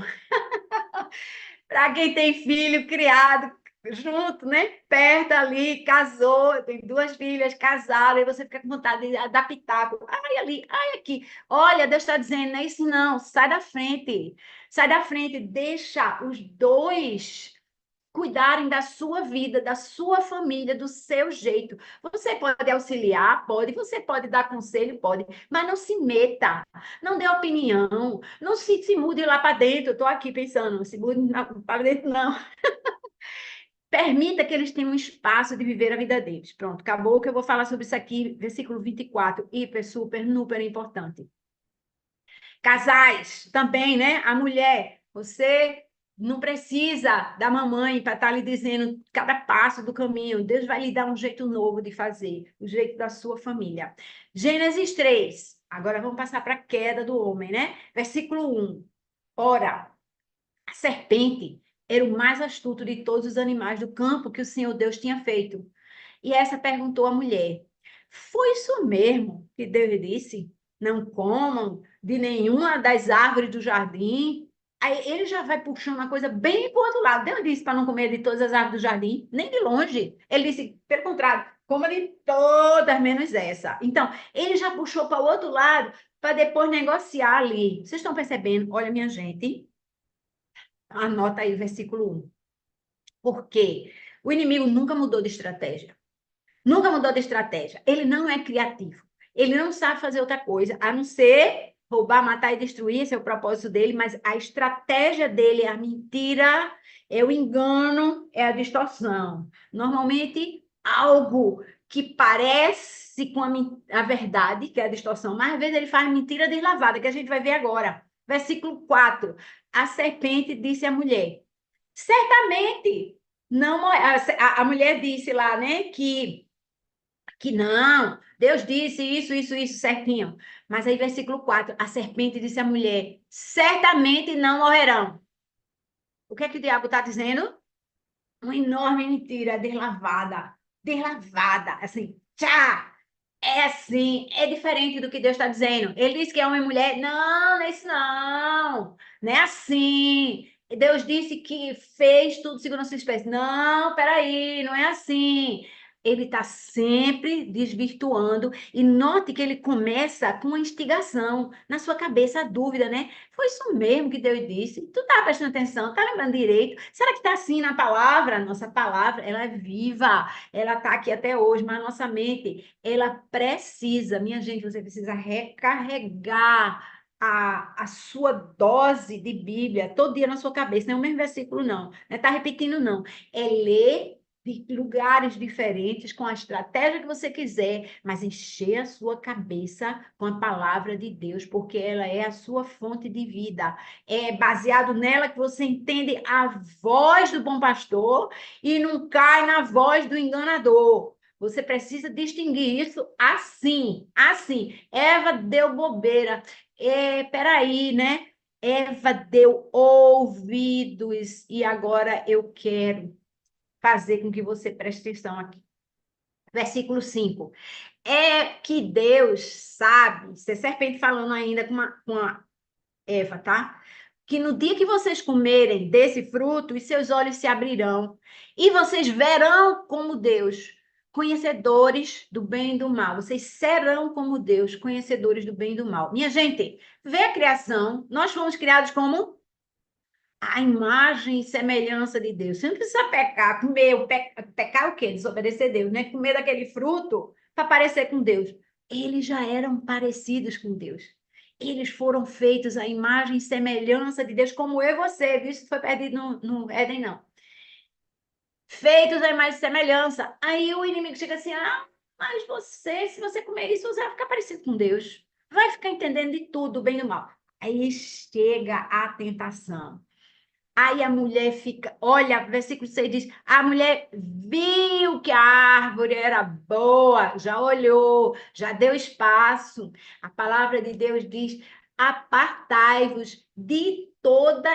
para quem tem filho criado junto, né? Perto ali, casou, tem duas filhas, casaram, e você fica com vontade de adaptar. Ai, ali, ai, aqui. Olha, Deus está dizendo, não é isso não, sai da frente, deixa os dois cuidarem da sua vida, da sua família, do seu jeito. Você pode auxiliar, pode, você pode dar conselho, pode, mas não se meta, não dê opinião, não se mude lá para dentro. Eu estou aqui pensando, não se mude para dentro, não. Permita que eles tenham um espaço de viver a vida deles. Pronto, acabou que eu vou falar sobre isso aqui, versículo 24, hiper, super, super importante. Casais, também, né? A mulher, você não precisa da mamãe para estar lhe dizendo cada passo do caminho. Deus vai lhe dar um jeito novo de fazer, o jeito da sua família. Gênesis 3. Agora vamos passar para a queda do homem, né? Versículo 1. Ora, a serpente era o mais astuto de todos os animais do campo que o Senhor Deus tinha feito. E essa perguntou à mulher: foi isso mesmo que Deus disse? Não comam de nenhuma das árvores do jardim. Aí ele já vai puxando uma coisa bem para o outro lado. Deus disse para não comer de todas as árvores do jardim, nem de longe. Ele disse, pelo contrário, coma de todas menos essa. Então, ele já puxou para o outro lado para depois negociar ali. Vocês estão percebendo? Olha, minha gente, anota aí o versículo 1. Por quê? O inimigo nunca mudou de estratégia. Nunca mudou de estratégia. Ele não é criativo. Ele não sabe fazer outra coisa, a não ser roubar, matar e destruir, esse é o propósito dele, mas a estratégia dele é a mentira, é o engano, é a distorção. Normalmente, algo que parece com a verdade, que é a distorção, mas às vezes ele faz mentira deslavada, que a gente vai ver agora. Versículo 4. A serpente disse à mulher: certamente não, a mulher disse lá, né, que não, Deus disse isso certinho. Mas aí, versículo 4, a serpente disse à mulher: certamente não morrerão. O que é que o diabo está dizendo? Uma enorme mentira, deslavada, deslavada, assim, tchá! É assim, é diferente do que Deus está dizendo. Ele disse que é homem e mulher. Não, não é isso não. Não é assim. Deus disse que fez tudo segundo a sua espécie. Não, peraí, não é assim. ele está sempre desvirtuando. E note que ele começa com uma instigação na sua cabeça, a dúvida, né? Foi isso mesmo que Deus disse? Tu tá prestando atenção? Tá lembrando direito? Será que está assim na palavra? A nossa palavra, ela é viva, ela está aqui até hoje, mas a nossa mente, ela precisa, minha gente, você precisa recarregar a sua dose de Bíblia todo dia na sua cabeça. Não é o mesmo versículo, não. Não é tá repetindo, não. É ler de lugares diferentes, com a estratégia que você quiser, mas encher a sua cabeça com a palavra de Deus, porque ela é a sua fonte de vida. É baseado nela que você entende a voz do bom pastor e não cai na voz do enganador. Você precisa distinguir isso assim, assim. Eva deu bobeira. Peraí, né? Eva deu ouvidos e agora eu quero fazer com que você preste atenção aqui. Versículo 5. É que Deus sabe, isso é serpente falando ainda com a Eva, tá? Que no dia que vocês comerem desse fruto, os seus olhos se abrirão e vocês verão como Deus, conhecedores do bem e do mal. Vocês serão como Deus, conhecedores do bem e do mal. Minha gente, vê a criação. Nós fomos criados como a imagem e semelhança de Deus. Você não precisa pecar, comer, pecar o quê? Desobedecer a Deus, né? Comer daquele fruto para parecer com Deus. Eles já eram parecidos com Deus. Eles foram feitos à imagem e semelhança de Deus, como eu e você, viu? Isso foi perdido no Éden, não. Feitos à imagem e semelhança. Aí o inimigo chega assim, mas você, se você comer isso, você vai ficar parecido com Deus. Vai ficar entendendo de tudo, bem e do mal. Aí chega a tentação. Aí a mulher fica, olha, versículo 6 diz: a mulher viu que a árvore era boa, já olhou, já deu espaço. A palavra de Deus diz: apartai-vos de toda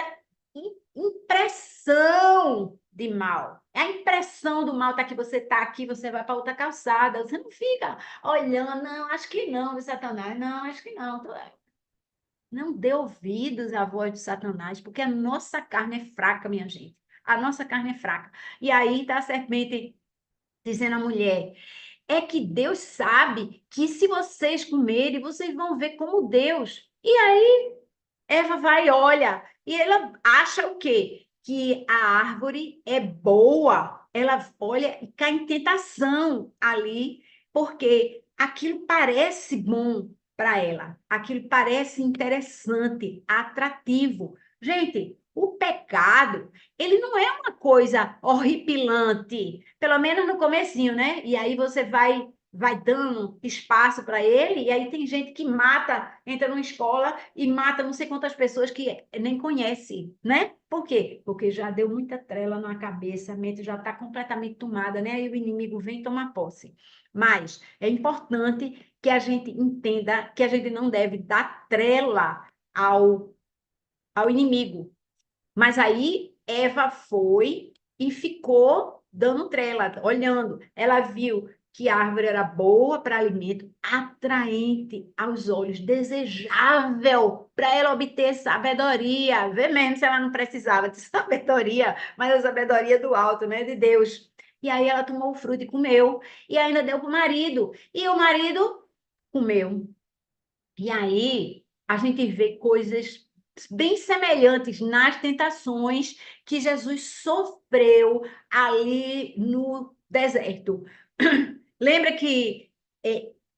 impressão de mal. A impressão do mal está que você está aqui, você vai para outra calçada. Você não fica olhando, não, acho que não, Satanás, não, acho que não. Não dê ouvidos à voz de Satanás, porque a nossa carne é fraca, minha gente. A nossa carne é fraca. E aí está a serpente dizendo à mulher: é que Deus sabe que se vocês comerem, vocês vão ver como Deus. E aí Eva vai e olha, e ela acha o quê? Que a árvore é boa. Ela olha e cai em tentação ali, porque aquilo parece bom para ela, aquilo parece interessante, atrativo. Gente, o pecado, ele não é uma coisa horripilante, pelo menos no comecinho, né? E aí você vai dando espaço para ele, e aí tem gente que mata, entra numa escola e mata não sei quantas pessoas que nem conhece, né? Por quê? Porque já deu muita trela na cabeça, a mente já está completamente tomada, né? Aí o inimigo vem tomar posse. Mas é importante que a gente entenda que a gente não deve dar trela ao inimigo. Mas aí Eva foi e ficou dando trela, olhando. Ela viu que a árvore era boa para alimento, atraente aos olhos, desejável para ela obter sabedoria. Vê mesmo se ela não precisava de sabedoria, mas a sabedoria do alto, né, de Deus. E aí ela tomou o fruto e comeu, e ainda deu para o marido. E o marido comeu. E aí a gente vê coisas bem semelhantes nas tentações que Jesus sofreu ali no deserto. Lembra que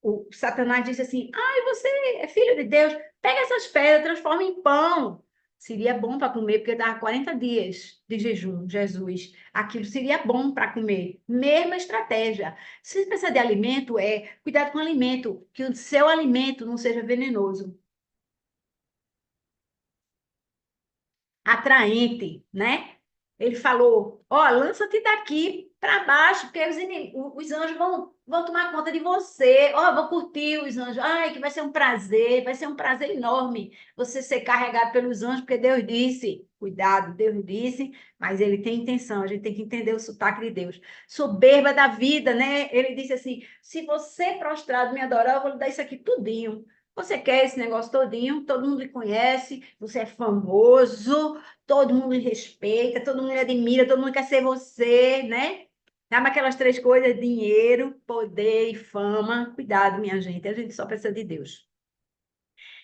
o Satanás disse assim: ai, você é filho de Deus, pega essas pedras, transforma em pão. Seria bom para comer, porque dava 40 dias de jejum, Jesus. Aquilo seria bom para comer. Mesma estratégia. Se você precisa de alimento, cuidado com o alimento, que o seu alimento não seja venenoso, atraente, né? Ele falou: ó, lança-te daqui para baixo, porque os anjos vão tomar conta de você. Ó, vou curtir os anjos. Ai, que vai ser um prazer enorme você ser carregado pelos anjos, porque Deus disse. Cuidado, Deus disse, mas ele tem intenção, a gente tem que entender o sotaque de Deus. Soberba da vida, né? Ele disse assim: se você prostrado me adorar, eu vou lhe dar isso aqui tudinho. Você quer esse negócio todinho, todo mundo lhe conhece, você é famoso, todo mundo lhe respeita, todo mundo lhe admira, todo mundo quer ser você, né? Sabe aquelas três coisas? Dinheiro, poder e fama. Cuidado, minha gente. A gente só precisa de Deus.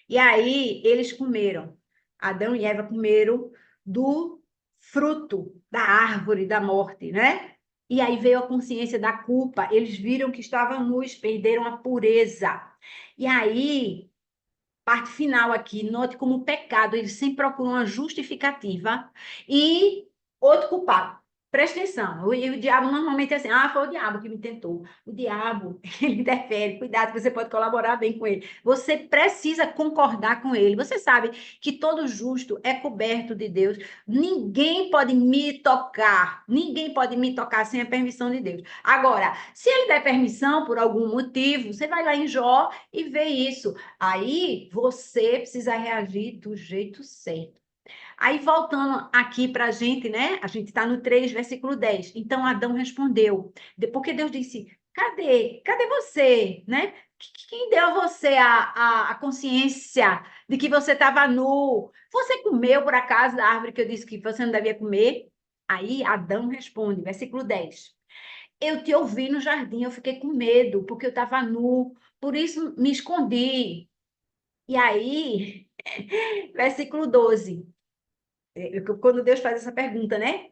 E aí eles comeram. Adão e Eva comeram do fruto da árvore da morte, né? E aí veio a consciência da culpa. Eles viram que estavam nus, perderam a pureza. E aí, parte final aqui, note como o pecado, eles sempre procuram uma justificativa e outro culpado. Presta atenção, o diabo normalmente é assim, foi o diabo que me tentou. O diabo, ele interfere, cuidado que você pode colaborar bem com ele. Você precisa concordar com ele. Você sabe que todo justo é coberto de Deus. Ninguém pode me tocar sem a permissão de Deus. Agora, se ele der permissão por algum motivo, você vai lá em Jó e vê isso. Aí você precisa reagir do jeito certo. Aí, voltando aqui para a gente, né? A gente está no 3, versículo 10. Então, Adão respondeu, porque Deus disse: Cadê você, né? Quem deu a você a consciência de que você estava nu? Você comeu, por acaso, da árvore que eu disse que você não devia comer? Aí, Adão responde, versículo 10. Eu te ouvi no jardim, eu fiquei com medo, porque eu estava nu, por isso me escondi. E aí, versículo 12. Quando Deus faz essa pergunta, né?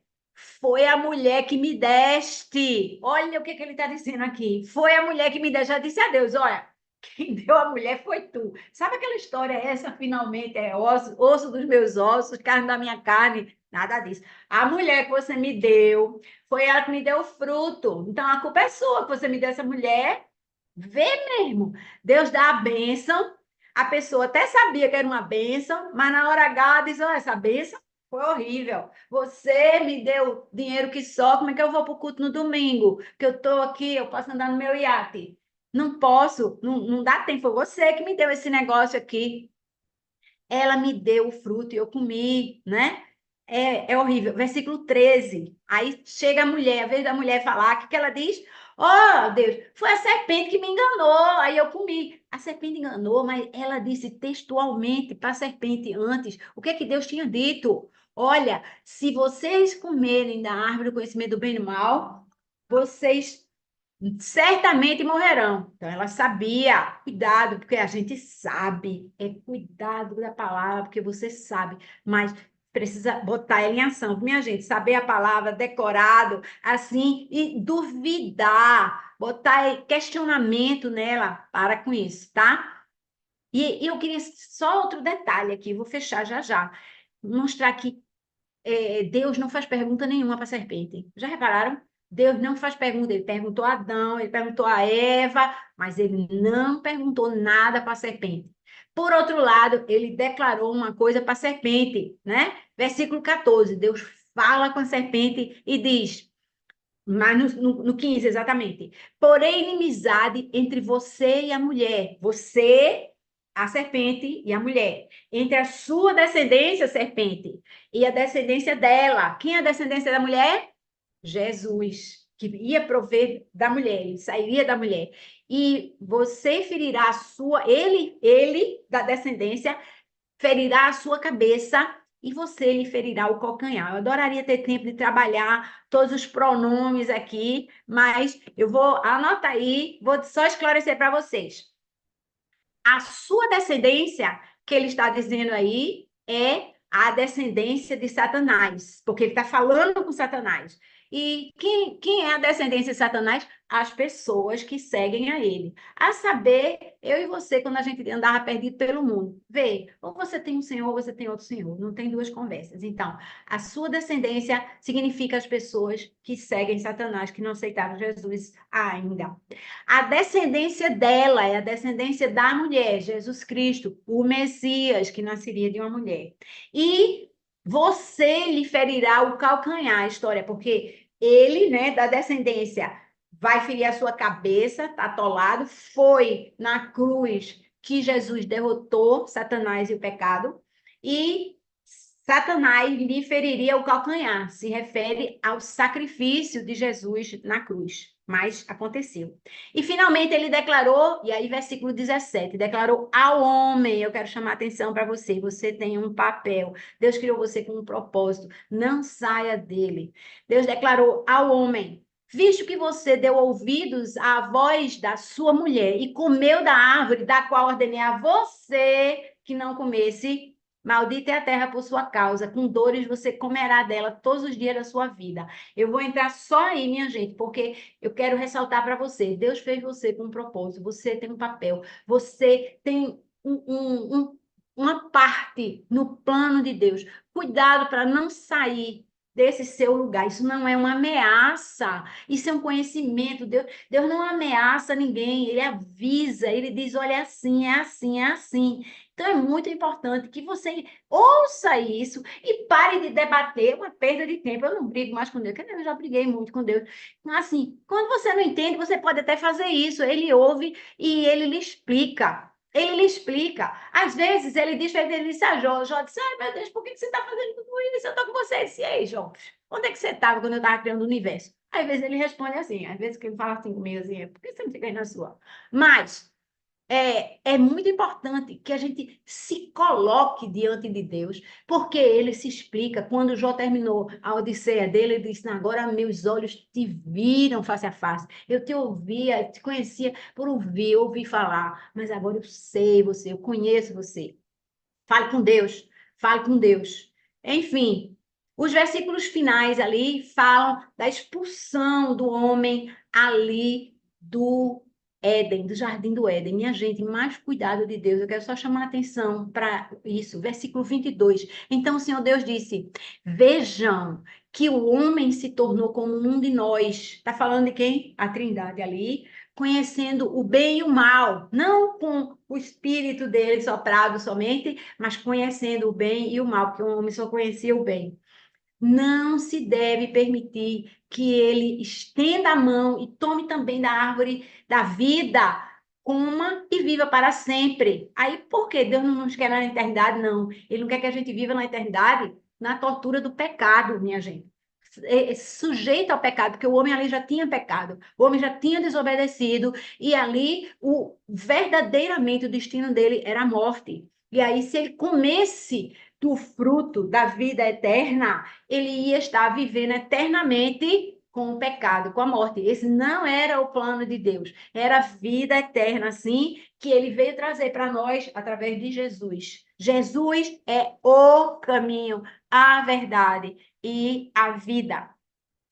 Foi a mulher que me deste. Olha o que, que ele está dizendo aqui. Foi a mulher que me deste. Já disse a Deus: olha, quem deu a mulher foi tu. Sabe aquela história? Essa finalmente é osso dos meus ossos, carne da minha carne. Nada disso. A mulher que você me deu, foi ela que me deu o fruto. Então a culpa é sua que você me deu essa mulher. Vê mesmo. Deus dá a bênção. A pessoa até sabia que era uma bênção, mas na hora H diz: olha, essa bênção foi horrível. Você me deu dinheiro que só. Como é que eu vou para o culto no domingo? Que eu estou aqui, eu posso andar no meu iate. Não posso, não dá tempo. Foi você que me deu esse negócio aqui. Ela me deu o fruto e eu comi, né? É horrível. Versículo 13. Aí chega a mulher, a vez da mulher falar, o que ela diz? Oh, Deus, foi a serpente que me enganou, aí eu comi. A serpente enganou, mas ela disse textualmente para a serpente antes o que é que Deus tinha dito. Olha, se vocês comerem da árvore do conhecimento do bem e do mal, vocês certamente morrerão. Então ela sabia, cuidado, porque a gente sabe, é cuidado da palavra, porque você sabe, mas precisa botar ela em ação. Minha gente, saber a palavra decorado, assim, e duvidar, botar questionamento nela, para com isso, tá? E eu queria só outro detalhe aqui, vou fechar já já, mostrar que Deus não faz pergunta nenhuma para a serpente. Já repararam? Deus não faz pergunta. Ele perguntou a Adão, ele perguntou a Eva, mas ele não perguntou nada para a serpente. Por outro lado, ele declarou uma coisa para a serpente, né? Versículo 14. Deus fala com a serpente e diz, mas no 15 exatamente. Porém, inimizade entre você e a mulher. Você, a serpente e a mulher. Entre a sua descendência, serpente, e a descendência dela. Quem é a descendência da mulher? Jesus, que ia prover da mulher, ele sairia da mulher. E você ferirá a sua, ele da descendência, ferirá a sua cabeça e você lhe ferirá o calcanhar. Eu adoraria ter tempo de trabalhar todos os pronomes aqui, mas eu vou anotar aí, vou só esclarecer para vocês. A sua descendência, que ele está dizendo aí, é a descendência de Satanás, porque ele está falando com Satanás. E quem é a descendência de Satanás? As pessoas que seguem a ele. A saber, eu e você, quando a gente andava perdido pelo mundo. Vê, ou você tem um senhor, ou você tem outro senhor. Não tem duas conversas. Então, a sua descendência significa as pessoas que seguem Satanás, que não aceitaram Jesus ainda. A descendência dela é a descendência da mulher, Jesus Cristo, o Messias, que nasceria de uma mulher. E você lhe ferirá o calcanhar, a história, porque ele, né, da descendência, vai ferir a sua cabeça, tá atolado, foi na cruz que Jesus derrotou Satanás e o pecado, e Satanás lhe feriria o calcanhar, se refere ao sacrifício de Jesus na cruz, mas aconteceu. E finalmente ele declarou, e aí versículo 17, declarou ao homem, eu quero chamar a atenção para você, você tem um papel, Deus criou você com um propósito, não saia dele. Deus declarou ao homem, Visto que você deu ouvidos à voz da sua mulher e comeu da árvore da qual ordenei a você que não comesse, maldita é a terra por sua causa, com dores você comerá dela todos os dias da sua vida. Eu vou entrar só aí, minha gente, porque eu quero ressaltar para você: Deus fez você com um propósito, você tem um papel, você tem uma parte no plano de Deus. Cuidado para não sair desse seu lugar. Isso não é uma ameaça, isso é um conhecimento. Deus não ameaça ninguém, ele avisa, ele diz: olha, é assim, é assim, é assim. Então é muito importante que você ouça isso e pare de debater, uma perda de tempo. Eu não brigo mais com Deus, porque eu já briguei muito com Deus. Assim, quando você não entende, você pode até fazer isso. Ele ouve e ele lhe explica. Ele lhe explica. Às vezes ele diz, ele disse a Jó, Jó disse: ai meu Deus, por que você está fazendo tudo isso? Eu estou com você. Eu disse: ei, Jó, onde é que você estava quando eu estava criando o universo? Às vezes ele responde assim, às vezes que ele fala assim comigo, assim: por que você não fica aí na sua? Mas é muito importante que a gente se coloque diante de Deus, porque ele se explica. Quando Jó terminou a odisseia dele, ele disse: agora meus olhos te viram face a face. Eu te ouvia, te conhecia por ouvir, ouvi falar, mas agora eu sei você, eu conheço você. Fale com Deus, fale com Deus. Enfim, os versículos finais ali falam da expulsão do homem ali do Éden, do jardim do Éden. Minha gente, mais cuidado de Deus. Eu quero só chamar a atenção para isso. Versículo 22. Então o Senhor Deus disse: vejam que o homem se tornou como um de nós. Está falando de quem? A Trindade ali, conhecendo o bem e o mal, não com o espírito dele soprado somente, mas conhecendo o bem e o mal, porque o homem só conhecia o bem. Não se deve permitir que ele estenda a mão e tome também da árvore da vida, coma e viva para sempre. Aí, por que Deus não nos quer na eternidade? Não. Ele não quer que a gente viva na eternidade na tortura do pecado, minha gente. Sujeito ao pecado, porque o homem ali já tinha pecado, o homem já tinha desobedecido, e ali verdadeiramente o destino dele era a morte. E aí, se ele comesse do fruto da vida eterna, ele ia estar vivendo eternamente com o pecado, com a morte. Esse não era o plano de Deus. Era a vida eterna, assim, que ele veio trazer para nós através de Jesus. Jesus é o caminho, a verdade e a vida.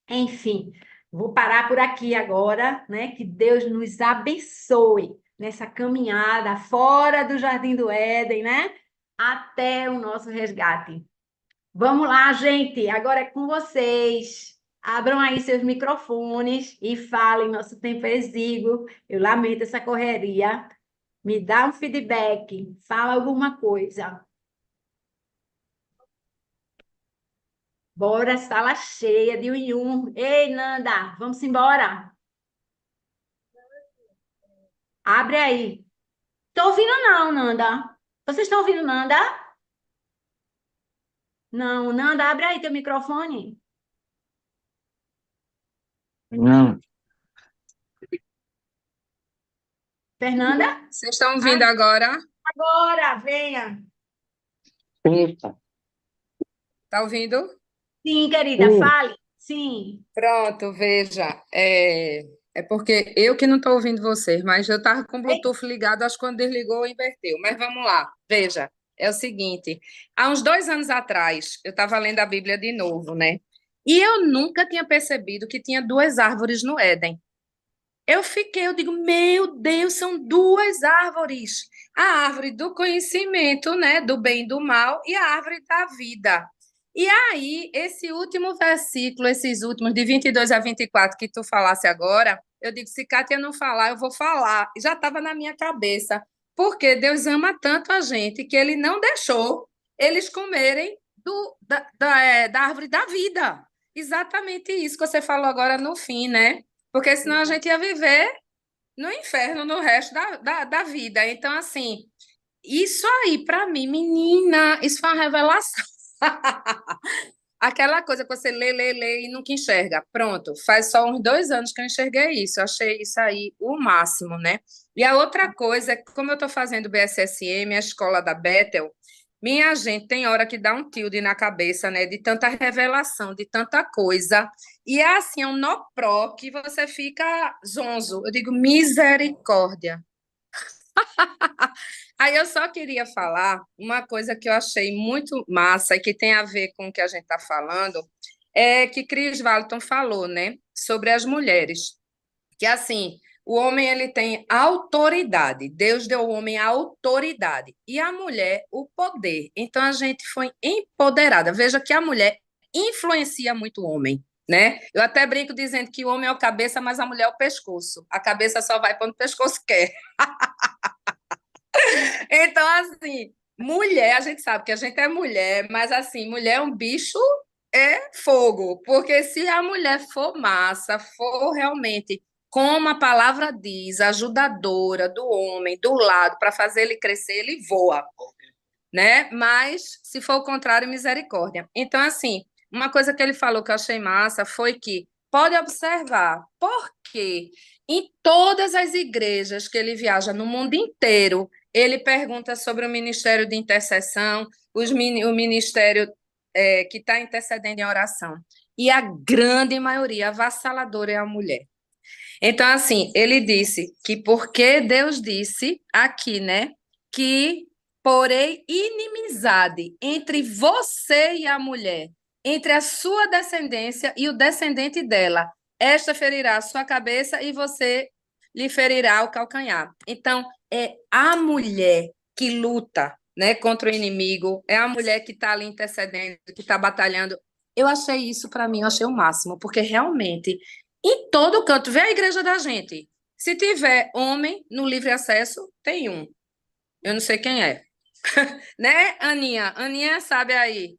Enfim, vou parar por aqui agora, né? Que Deus nos abençoe nessa caminhada fora do Jardim do Éden, né? Até o nosso resgate. Vamos lá, gente. Agora é com vocês. Abram aí seus microfones e falem. Nosso tempo é exíguo. Eu lamento essa correria. Me dá um feedback. Fala alguma coisa. Bora, sala cheia de um em um. Ei, Nanda, vamos embora. Abre aí. Estou ouvindo não, Nanda. Vocês estão ouvindo, Nanda? Não, Nanda, abre aí teu microfone. Não, Fernanda? Vocês estão Ah, ouvindo agora? agora, venha. eita, Tá ouvindo? Sim, querida, sim, fale. Sim. Pronto, veja. É porque eu que não estou ouvindo vocês, mas eu estava com o Bluetooth ligado, acho que quando desligou, inverteu. Mas vamos lá, veja. É o seguinte: há uns 2 anos atrás, eu estava lendo a Bíblia de novo, né? E eu nunca tinha percebido que tinha duas árvores no Éden. Eu digo, meu Deus, são duas árvores. A árvore do conhecimento, né, do bem e do mal, e a árvore da vida. E aí, esse último versículo, esses últimos, de 22 a 24, que tu falasse agora, eu digo, se Kátia não falar, eu vou falar. Já estava na minha cabeça. Porque Deus ama tanto a gente que ele não deixou eles comerem da árvore da vida. Exatamente isso que você falou agora no fim, né? Porque senão a gente ia viver no inferno no resto da vida. Então, assim, isso aí, para mim, menina, isso foi uma revelação. Aquela coisa que você lê e nunca enxerga. Pronto, faz só uns 2 anos que eu enxerguei isso. Eu achei isso aí o máximo, né? E a outra coisa é que, como eu estou fazendo BSSM, a escola da Bethel, Minha gente, tem hora que dá um tilde na cabeça, né? De tanta revelação, de tanta coisa. E é assim, é um nó-pró que você fica zonzo. Eu digo, misericórdia. Aí eu só queria falar uma coisa que eu achei muito massa e que tem a ver com o que a gente está falando, é que Chris Wallington falou, né? Sobre as mulheres. Que assim, o homem ele tem autoridade. Deus deu ao homem a autoridade e a mulher o poder. Então a gente foi empoderada. Veja que a mulher influencia muito o homem, né? Eu até brinco dizendo que o homem é o cabeça, mas a mulher é o pescoço. A cabeça só vai para onde o pescoço quer. Então assim, mulher, a gente sabe que a gente é mulher, mas assim, mulher é um bicho é fogo, porque se a mulher for massa, for realmente como a palavra diz, ajudadora do homem, do lado, para fazer ele crescer, ele voa, né? Mas, se for o contrário, misericórdia. Então, assim, uma coisa que ele falou que eu achei massa foi que, pode observar, porque em todas as igrejas que ele viaja no mundo inteiro, ele pergunta sobre o ministério de intercessão, o ministério que está intercedendo em oração. E a grande maioria avassaladora é a mulher. Então, assim, ele disse que porque Deus disse aqui, né, que porém inimizade entre você e a mulher, entre a sua descendência e o descendente dela. Esta ferirá a sua cabeça e você lhe ferirá o calcanhar. Então, é a mulher que luta, né, contra o inimigo, é a mulher que está ali intercedendo, que está batalhando. Eu achei isso para mim, eu achei o máximo, porque realmente em todo canto, vê a igreja da gente. Se tiver homem no livre acesso, tem um. Eu não sei quem é. Né, Aninha? Aninha sabe aí.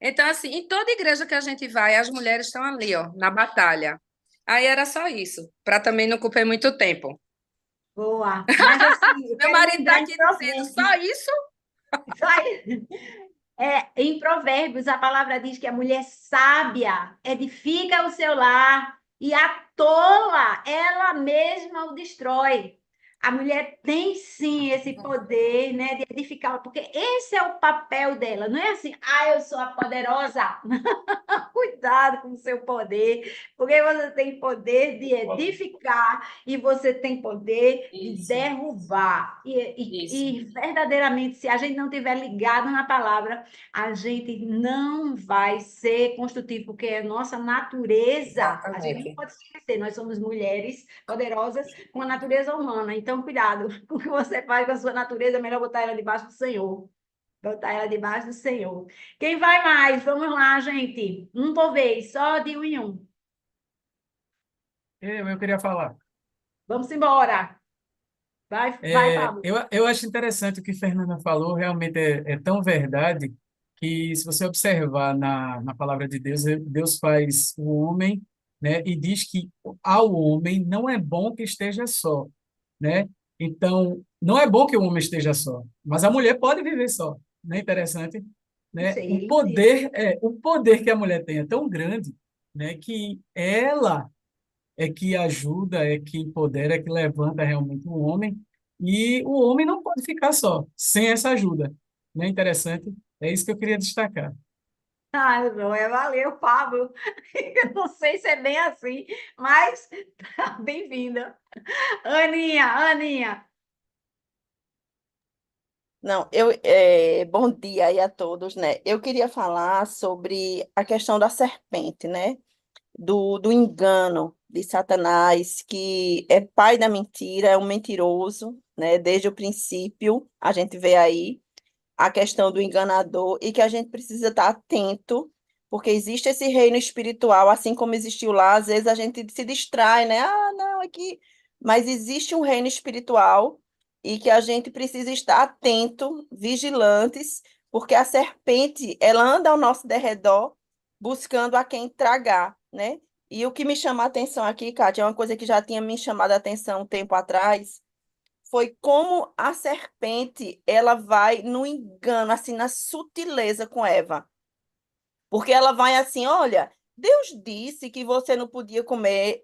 Então, assim, em toda igreja que a gente vai, as mulheres estão ali, ó, na batalha. Aí era só isso, para também não ocupar muito tempo. Boa. Mas assim, eu Meu quero marido está lembrar em aqui dizendo Provérbios. só isso? Em Provérbios, a palavra diz que a mulher sábia edifica o seu lar e a tola, ela mesma o destrói. A mulher tem sim esse poder, né, de edificar, porque esse é o papel dela. Não é assim, eu sou a poderosa. Cuidado com o seu poder, porque você tem poder de edificar e você tem poder de Isso, derrubar. isso. E verdadeiramente, se a gente não estiver ligado na palavra, a gente não vai ser construtivo, porque é nossa natureza. A gente não Exatamente. pode esquecer, nós somos mulheres poderosas com a natureza humana. Então, cuidado com o que você faz com a sua natureza, é melhor botar ela debaixo do Senhor. Botar ela debaixo do Senhor. Quem vai mais? Vamos lá, gente. Um por vez, só de um em um. Eu queria falar. Vamos embora. Vai, Pablo. Eu acho interessante o que Fernanda falou, realmente é tão verdade que, se você observar na palavra de Deus, Deus faz o homem, né, e diz que ao homem não é bom que esteja só, né? Então, não é bom que o homem esteja só, mas a mulher pode viver só, não é interessante? Né? Sei, sei. O poder que a mulher tem é tão grande, né, que ela é que ajuda, é que empodera, é que levanta realmente o homem, e o homem não pode ficar só, sem essa ajuda. Não é interessante? É isso que eu queria destacar. Não, valeu, Pablo. Eu não sei se é bem assim, mas tá bem-vinda. Aninha. Não, bom dia aí a todos, né? Eu queria falar sobre a questão da serpente, né? Do engano de Satanás, que é pai da mentira, é um mentiroso, né? Desde o princípio, a gente vê aí a questão do enganador e que a gente precisa estar atento, porque existe esse reino espiritual, assim como existiu lá, às vezes a gente se distrai, né? Ah, não, aqui. Mas existe um reino espiritual e que a gente precisa estar atento, vigilantes, porque a serpente, ela anda ao nosso derredor buscando a quem tragar, né? E o que me chama a atenção aqui, Kátia, é uma coisa que já tinha me chamado a atenção um tempo atrás, foi como a serpente ela vai no engano, assim, na sutileza com Eva. Porque ela vai assim, olha, Deus disse que você não podia comer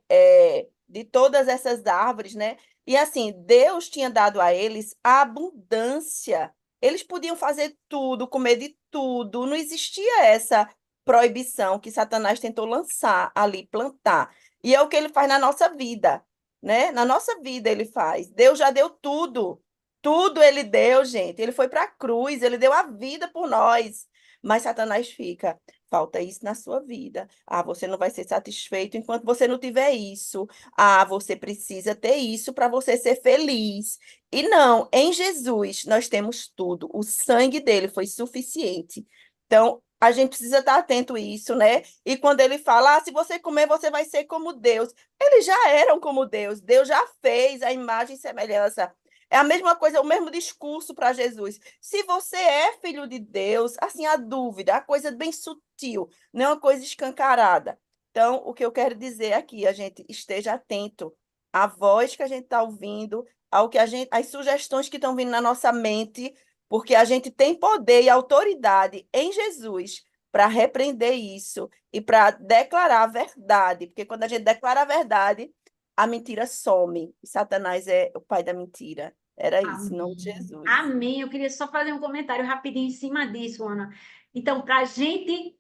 de todas essas árvores, né? E assim, Deus tinha dado a eles a abundância Eles podiam fazer tudo, comer de tudo, não existia essa proibição que Satanás tentou lançar ali, plantar. E é o que ele faz na nossa vida, né? Na nossa vida ele faz. Deus já deu tudo. Tudo ele deu, gente. Ele foi para a cruz, ele deu a vida por nós. Mas Satanás fica, falta isso na sua vida. Ah, você não vai ser satisfeito enquanto você não tiver isso. Ah, você precisa ter isso para você ser feliz. E não, em Jesus nós temos tudo. O sangue dele foi suficiente. Então, a gente precisa estar atento a isso, né? E quando ele fala, se você comer, você vai ser como Deus. Eles já eram como Deus. Deus já fez a imagem e semelhança. É a mesma coisa, o mesmo discurso para Jesus. Se você é filho de Deus, assim, a dúvida, a coisa bem sutil, não é uma coisa escancarada. Então, o que eu quero dizer aqui, a gente esteja atento à voz que a gente está ouvindo, ao que a gente, as sugestões que estão vindo na nossa mente, porque a gente tem poder e autoridade em Jesus para repreender isso e para declarar a verdade, porque quando a gente declara a verdade, a mentira some. E Satanás é o pai da mentira. Era isso, em nome de Amém. Jesus. Amém. Eu queria só fazer um comentário rapidinho em cima disso, Ana. Então, para a gente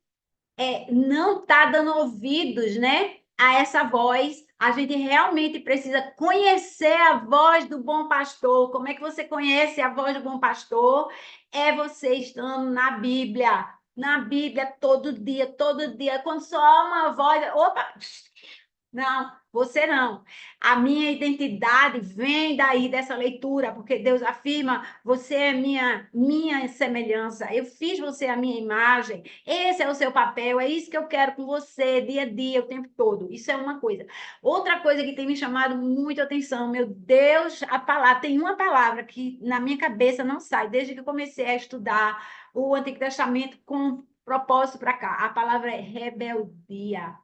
não estar dando ouvidos, né, a essa voz, a gente realmente precisa conhecer a voz do bom pastor. Como é que você conhece a voz do bom pastor? É você estando na Bíblia todo dia, quando só há uma voz, opa, não, você não. A minha identidade vem daí dessa leitura, porque Deus afirma: você é minha semelhança. Eu fiz você a minha imagem. Esse é o seu papel, é isso que eu quero com você, dia a dia, o tempo todo. Isso é uma coisa. Outra coisa que tem me chamado muito a atenção, meu Deus, a palavra, tem uma palavra que na minha cabeça não sai, desde que eu comecei a estudar o Antigo Testamento com propósito para cá. A palavra é rebeldia.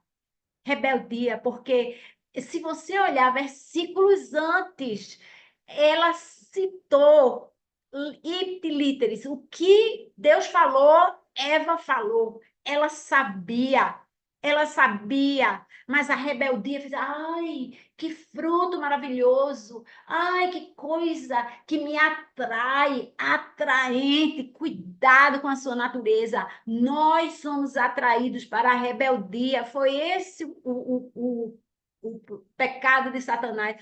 Rebeldia, porque se você olhar versículos antes, ela citou ipsilíteres, o que Deus falou, Eva falou, ela sabia, mas a rebeldia fez, ai, que fruto maravilhoso, ai, que coisa que me atrai, atraente, cuidado com a sua natureza, nós somos atraídos para a rebeldia, foi esse o pecado de Satanás.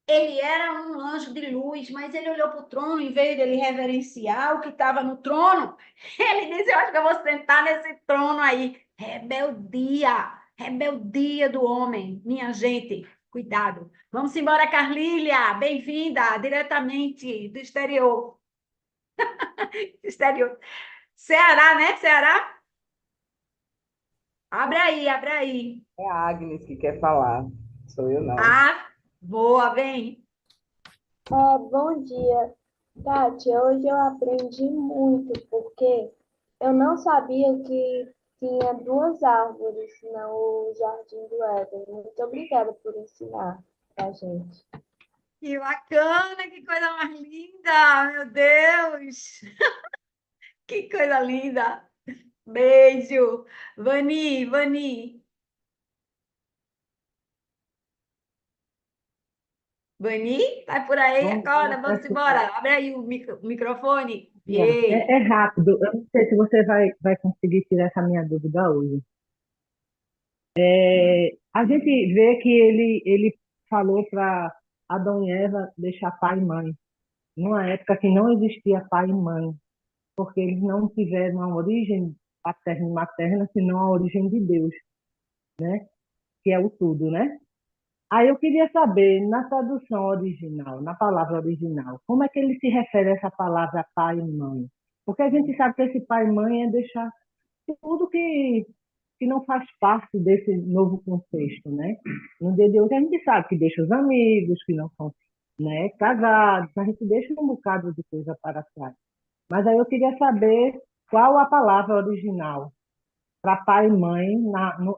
Ele era um anjo de luz, mas ele olhou para o trono, em vez de ele reverenciar o que estava no trono, ele disse: eu acho que eu vou sentar nesse trono aí. Rebeldia, rebeldia do homem, minha gente, cuidado. Vamos embora, Carlília, bem-vinda, diretamente do exterior. Exterior. Ceará, né? Ceará? Abre aí, abre aí. É a Agnes que quer falar, sou eu não. Ah, boa, vem. Bom dia, Tati. Hoje eu aprendi muito, porque eu não sabia que tinha duas árvores no Jardim do Éden. Muito obrigada por ensinar pra gente. Que bacana, que coisa mais linda, meu Deus. Que coisa linda. Beijo. Vani, Vani. Vani, vai por aí, Bom dia, acorda, vamos pessoal. embora. Abre aí o microfone. É, Ei. é rápido, eu não sei se você vai conseguir tirar essa minha dúvida hoje. A gente vê que ele falou para Adão e Eva deixar pai e mãe, numa época que não existia pai e mãe, porque eles não tiveram a origem paterna e materna, senão a origem de Deus, que é o tudo, né? Aí eu queria saber, na tradução original, na palavra original, como é que ele se refere a essa palavra pai e mãe? Porque a gente sabe que esse pai e mãe é deixar tudo que não faz parte desse novo contexto, né? No dia de hoje a gente sabe que deixa os amigos, que não são, né, casados, a gente deixa um bocado de coisa para trás. Mas aí eu queria saber qual a palavra original para pai e mãe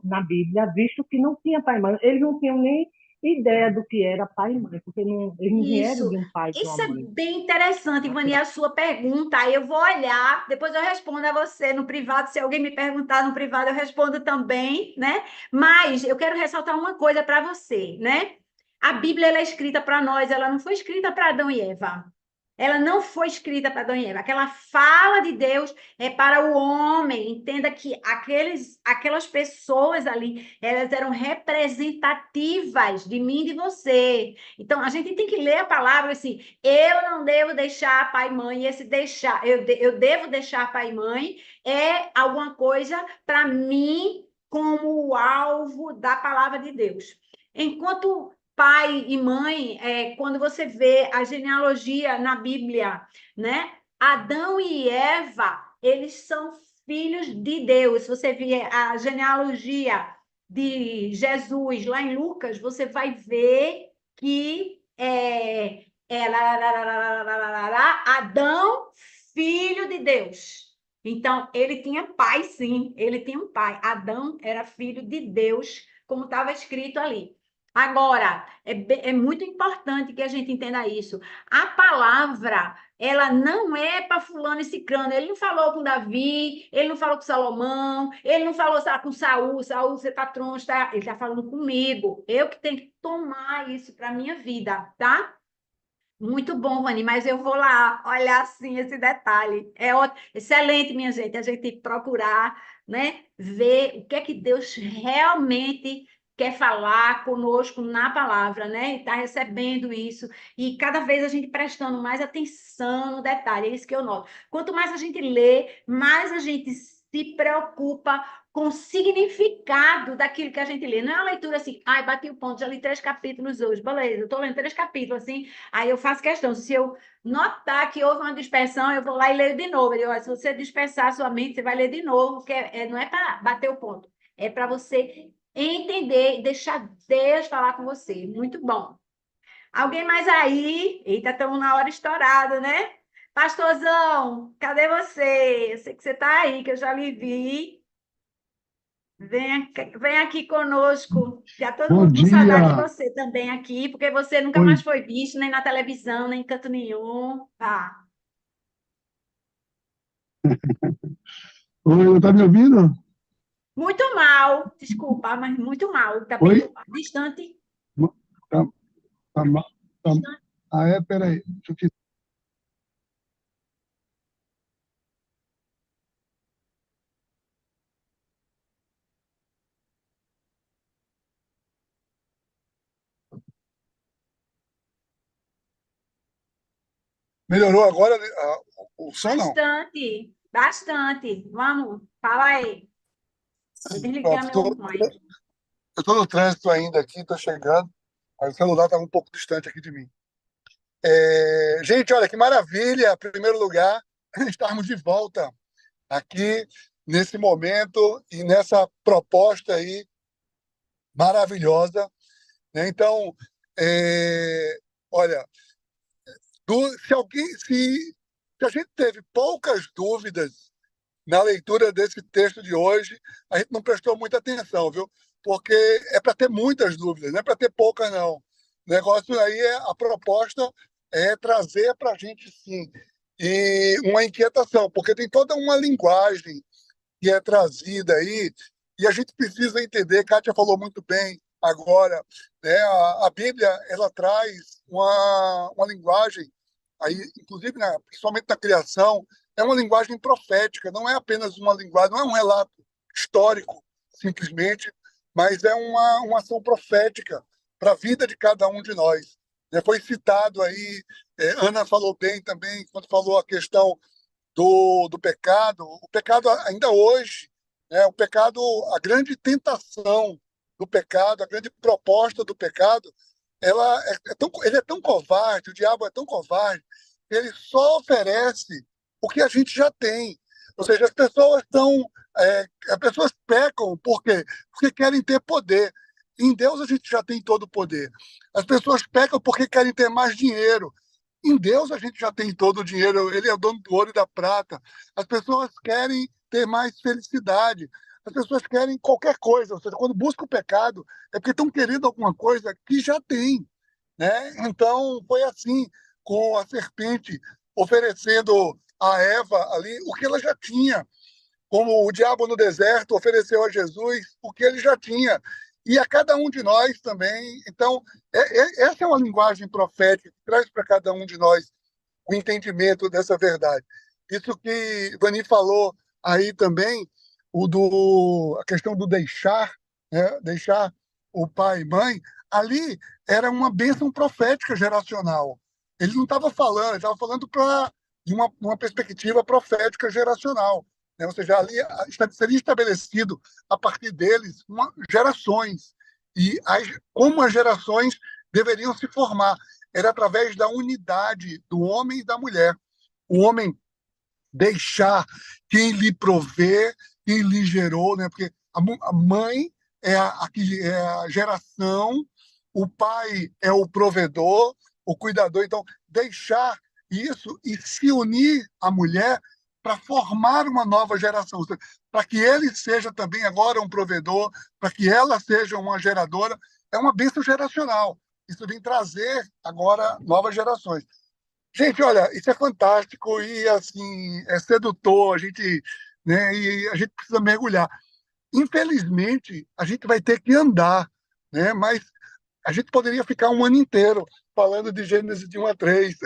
na Bíblia, visto que não tinha pai e mãe. Eles não tinham nem ideia do que era pai e mãe, porque eles não vieram Isso. de um pai e de Isso uma é mãe bem interessante, Ivani, natural. a sua pergunta. Aí eu vou olhar, depois eu respondo a você no privado. Se alguém me perguntar no privado, eu respondo também, né? Mas eu quero ressaltar uma coisa para você, né? A Bíblia ela é escrita para nós, ela não foi escrita para Adão e Eva. Ela não foi escrita para Adão e Eva. Aquela fala de Deus é para o homem. Entenda que aquelas pessoas ali, elas eram representativas de mim e de você. Então, a gente tem que ler a palavra assim, eu não devo deixar pai e mãe, e esse deixar, eu devo deixar pai e mãe, é alguma coisa para mim como o alvo da palavra de Deus. Enquanto pai e mãe, quando você vê a genealogia na Bíblia, né? Adão e Eva, eles são filhos de Deus. Se você vê a genealogia de Jesus lá em Lucas, você vai ver que Adão, filho de Deus. Então, ele tinha pai, sim, ele tinha um pai. Adão era filho de Deus, como estava escrito ali. Agora, é muito importante que a gente entenda isso. A palavra, ela não é para fulano e ciclano. Ele não falou com Davi, ele não falou com Salomão, ele não falou com Saul. Saul, você está troncho, tá? Ele está falando comigo. Eu que tenho que tomar isso para a minha vida, tá? Muito bom, Vani, mas eu vou lá olhar assim esse detalhe. É excelente, minha gente. A gente tem que procurar, né, ver o que é que Deus realmente quer falar conosco na palavra, né? E está recebendo isso. E cada vez a gente prestando mais atenção no detalhe. É isso que eu noto. Quanto mais a gente lê, mais a gente se preocupa com o significado daquilo que a gente lê. Não é uma leitura assim, ai, bati o ponto, já li 3 capítulos hoje, beleza, eu estou lendo 3 capítulos, assim, aí eu faço questão, se eu notar que houve uma dispersão, eu vou lá e leio de novo. Eu digo, se você dispersar a sua mente, você vai ler de novo, porque não é para bater o ponto, é para você entender e deixar Deus falar com você. Muito bom. Alguém mais aí? Eita, estamos na hora estourada, né? Pastorzão, cadê você? Eu sei que você está aí, que eu já lhe vi. Vem aqui conosco. Já todo Bom mundo com saudade de dia. você também aqui, porque você nunca Oi, mais foi visto, nem na televisão, nem em canto nenhum. Tá. oi, tá me ouvindo? Muito mal, desculpa, mas muito mal. Tá Oi? bem distante. Tá, tá, tá, Distante. peraí. Deixa eu te... Melhorou agora o som, não? Bastante, bastante. Vamos, fala aí. Vou desligar Pronto, meu mic. eu tô no trânsito ainda aqui, tô chegando. Aí o celular estava um pouco distante aqui de mim. Gente, olha que maravilha, em primeiro lugar, estarmos de volta aqui nesse momento e nessa proposta aí maravilhosa, né? Então, olha, se a gente teve poucas dúvidas na leitura desse texto de hoje, a gente não prestou muita atenção, viu? Porque é para ter muitas dúvidas, não é para ter poucas, não. O negócio aí a proposta é trazer para a gente, sim, e uma inquietação, porque tem toda uma linguagem que é trazida aí, e a gente precisa entender, Kátia falou muito bem agora, né? A Bíblia, ela traz uma linguagem, aí, inclusive, principalmente na criação, é uma linguagem profética, não é apenas uma linguagem, não é um relato histórico, simplesmente, mas é uma ação profética para a vida de cada um de nós. Foi citado aí, Ana falou bem também, quando falou a questão do pecado. O pecado ainda hoje, o pecado, a grande tentação do pecado, a grande proposta do pecado, ele é tão covarde, o diabo é tão covarde, que ele só oferece o que a gente já tem. Ou seja, as pessoas pecam por quê? Porque querem ter poder. Em Deus a gente já tem todo o poder. As pessoas pecam porque querem ter mais dinheiro. Em Deus a gente já tem todo o dinheiro, ele é o dono do ouro e da prata. As pessoas querem ter mais felicidade. As pessoas querem qualquer coisa. Ou seja, quando buscam o pecado, é porque estão querendo alguma coisa que já tem, né? Então, foi assim, com a serpente oferecendo a Eva ali o que ela já tinha, como o diabo no deserto ofereceu a Jesus o que ele já tinha, e a cada um de nós também. Então, essa é uma linguagem profética que traz para cada um de nós o entendimento dessa verdade. Isso que Vani falou aí também, a questão do deixar, né? Deixar o pai e mãe, ali era uma bênção profética geracional. Ele não estava falando, ele estava falando de uma perspectiva profética geracional, né? Ou seja, ali seria estabelecido a partir deles gerações e como as gerações deveriam se formar. Era através da unidade do homem e da mulher. O homem deixar quem lhe provê, quem lhe gerou, né? Porque a mãe é a geração, o pai é o provedor, o cuidador. Então, deixar isso e se unir à mulher para formar uma nova geração, para que ele seja também agora um provedor, para que ela seja uma geradora, é uma bênção geracional. Isso vem trazer agora novas gerações. Gente, olha, isso é fantástico e assim é sedutor, né, e a gente precisa mergulhar. Infelizmente, a gente vai ter que andar, né? Mas a gente poderia ficar um ano inteiro falando de Gênesis de 1 a 3.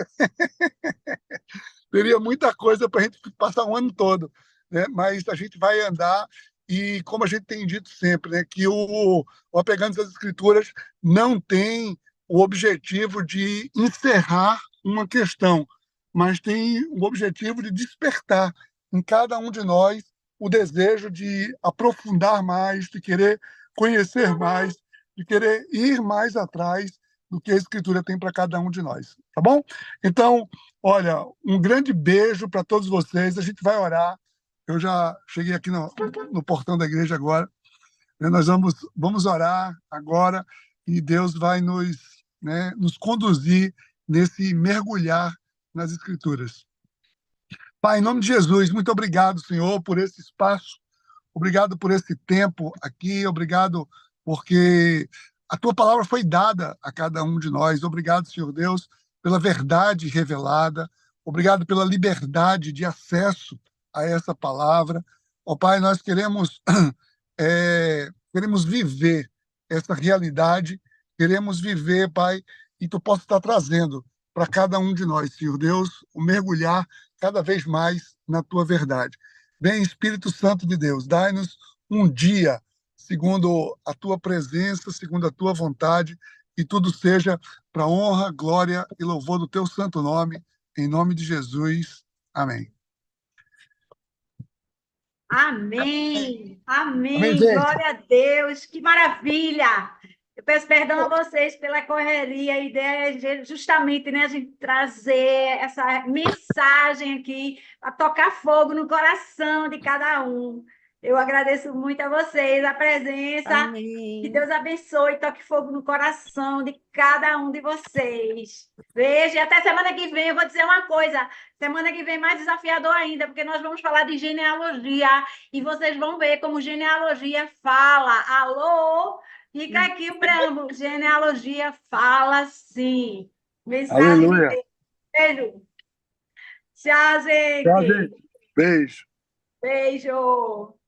Teria muita coisa para a gente passar um ano todo, né? Mas a gente vai andar e, como a gente tem dito sempre, né, que o Apegando às Escrituras não tem o objetivo de encerrar uma questão, mas tem o objetivo de despertar em cada um de nós o desejo de aprofundar mais, de querer conhecer mais, de querer ir mais atrás do que a Escritura tem para cada um de nós, tá bom? Então, olha, um grande beijo para todos vocês. A gente vai orar. Eu já cheguei aqui no portão da igreja agora. Nós vamos orar agora e Deus vai nos conduzir nesse mergulhar nas Escrituras. Pai, em nome de Jesus, muito obrigado, Senhor, por esse espaço. Obrigado por esse tempo aqui. Obrigado porque a tua palavra foi dada a cada um de nós. Obrigado, Senhor Deus, pela verdade revelada. Obrigado pela liberdade de acesso a essa palavra. Ó Pai, nós queremos viver essa realidade, queremos viver, Pai, e Tu possa estar trazendo para cada um de nós, Senhor Deus, o mergulhar cada vez mais na Tua verdade. Vem, Espírito Santo de Deus, dai-nos um dia segundo a Tua presença, segundo a Tua vontade, e tudo seja para honra, glória e louvor do Teu santo nome, em nome de Jesus. Amém. Amém. Amém, Amém. gente. Glória a Deus. Que maravilha. Eu peço perdão a vocês pela correria. A ideia é justamente, né, a gente trazer essa mensagem aqui para tocar fogo no coração de cada um. Eu agradeço muito a vocês, a presença. Que Amém. Deus abençoe e toque fogo no coração de cada um de vocês. Beijo e até semana que vem. Eu vou dizer uma coisa. Semana que vem mais desafiador ainda, porque nós vamos falar de genealogia e vocês vão ver como genealogia fala. Alô? Fica aqui o preâmbulo. Genealogia fala sim. Mensagem de Aleluia. Deus. Beijo. Tchau, Tchau, gente. gente. Beijo. Beijo.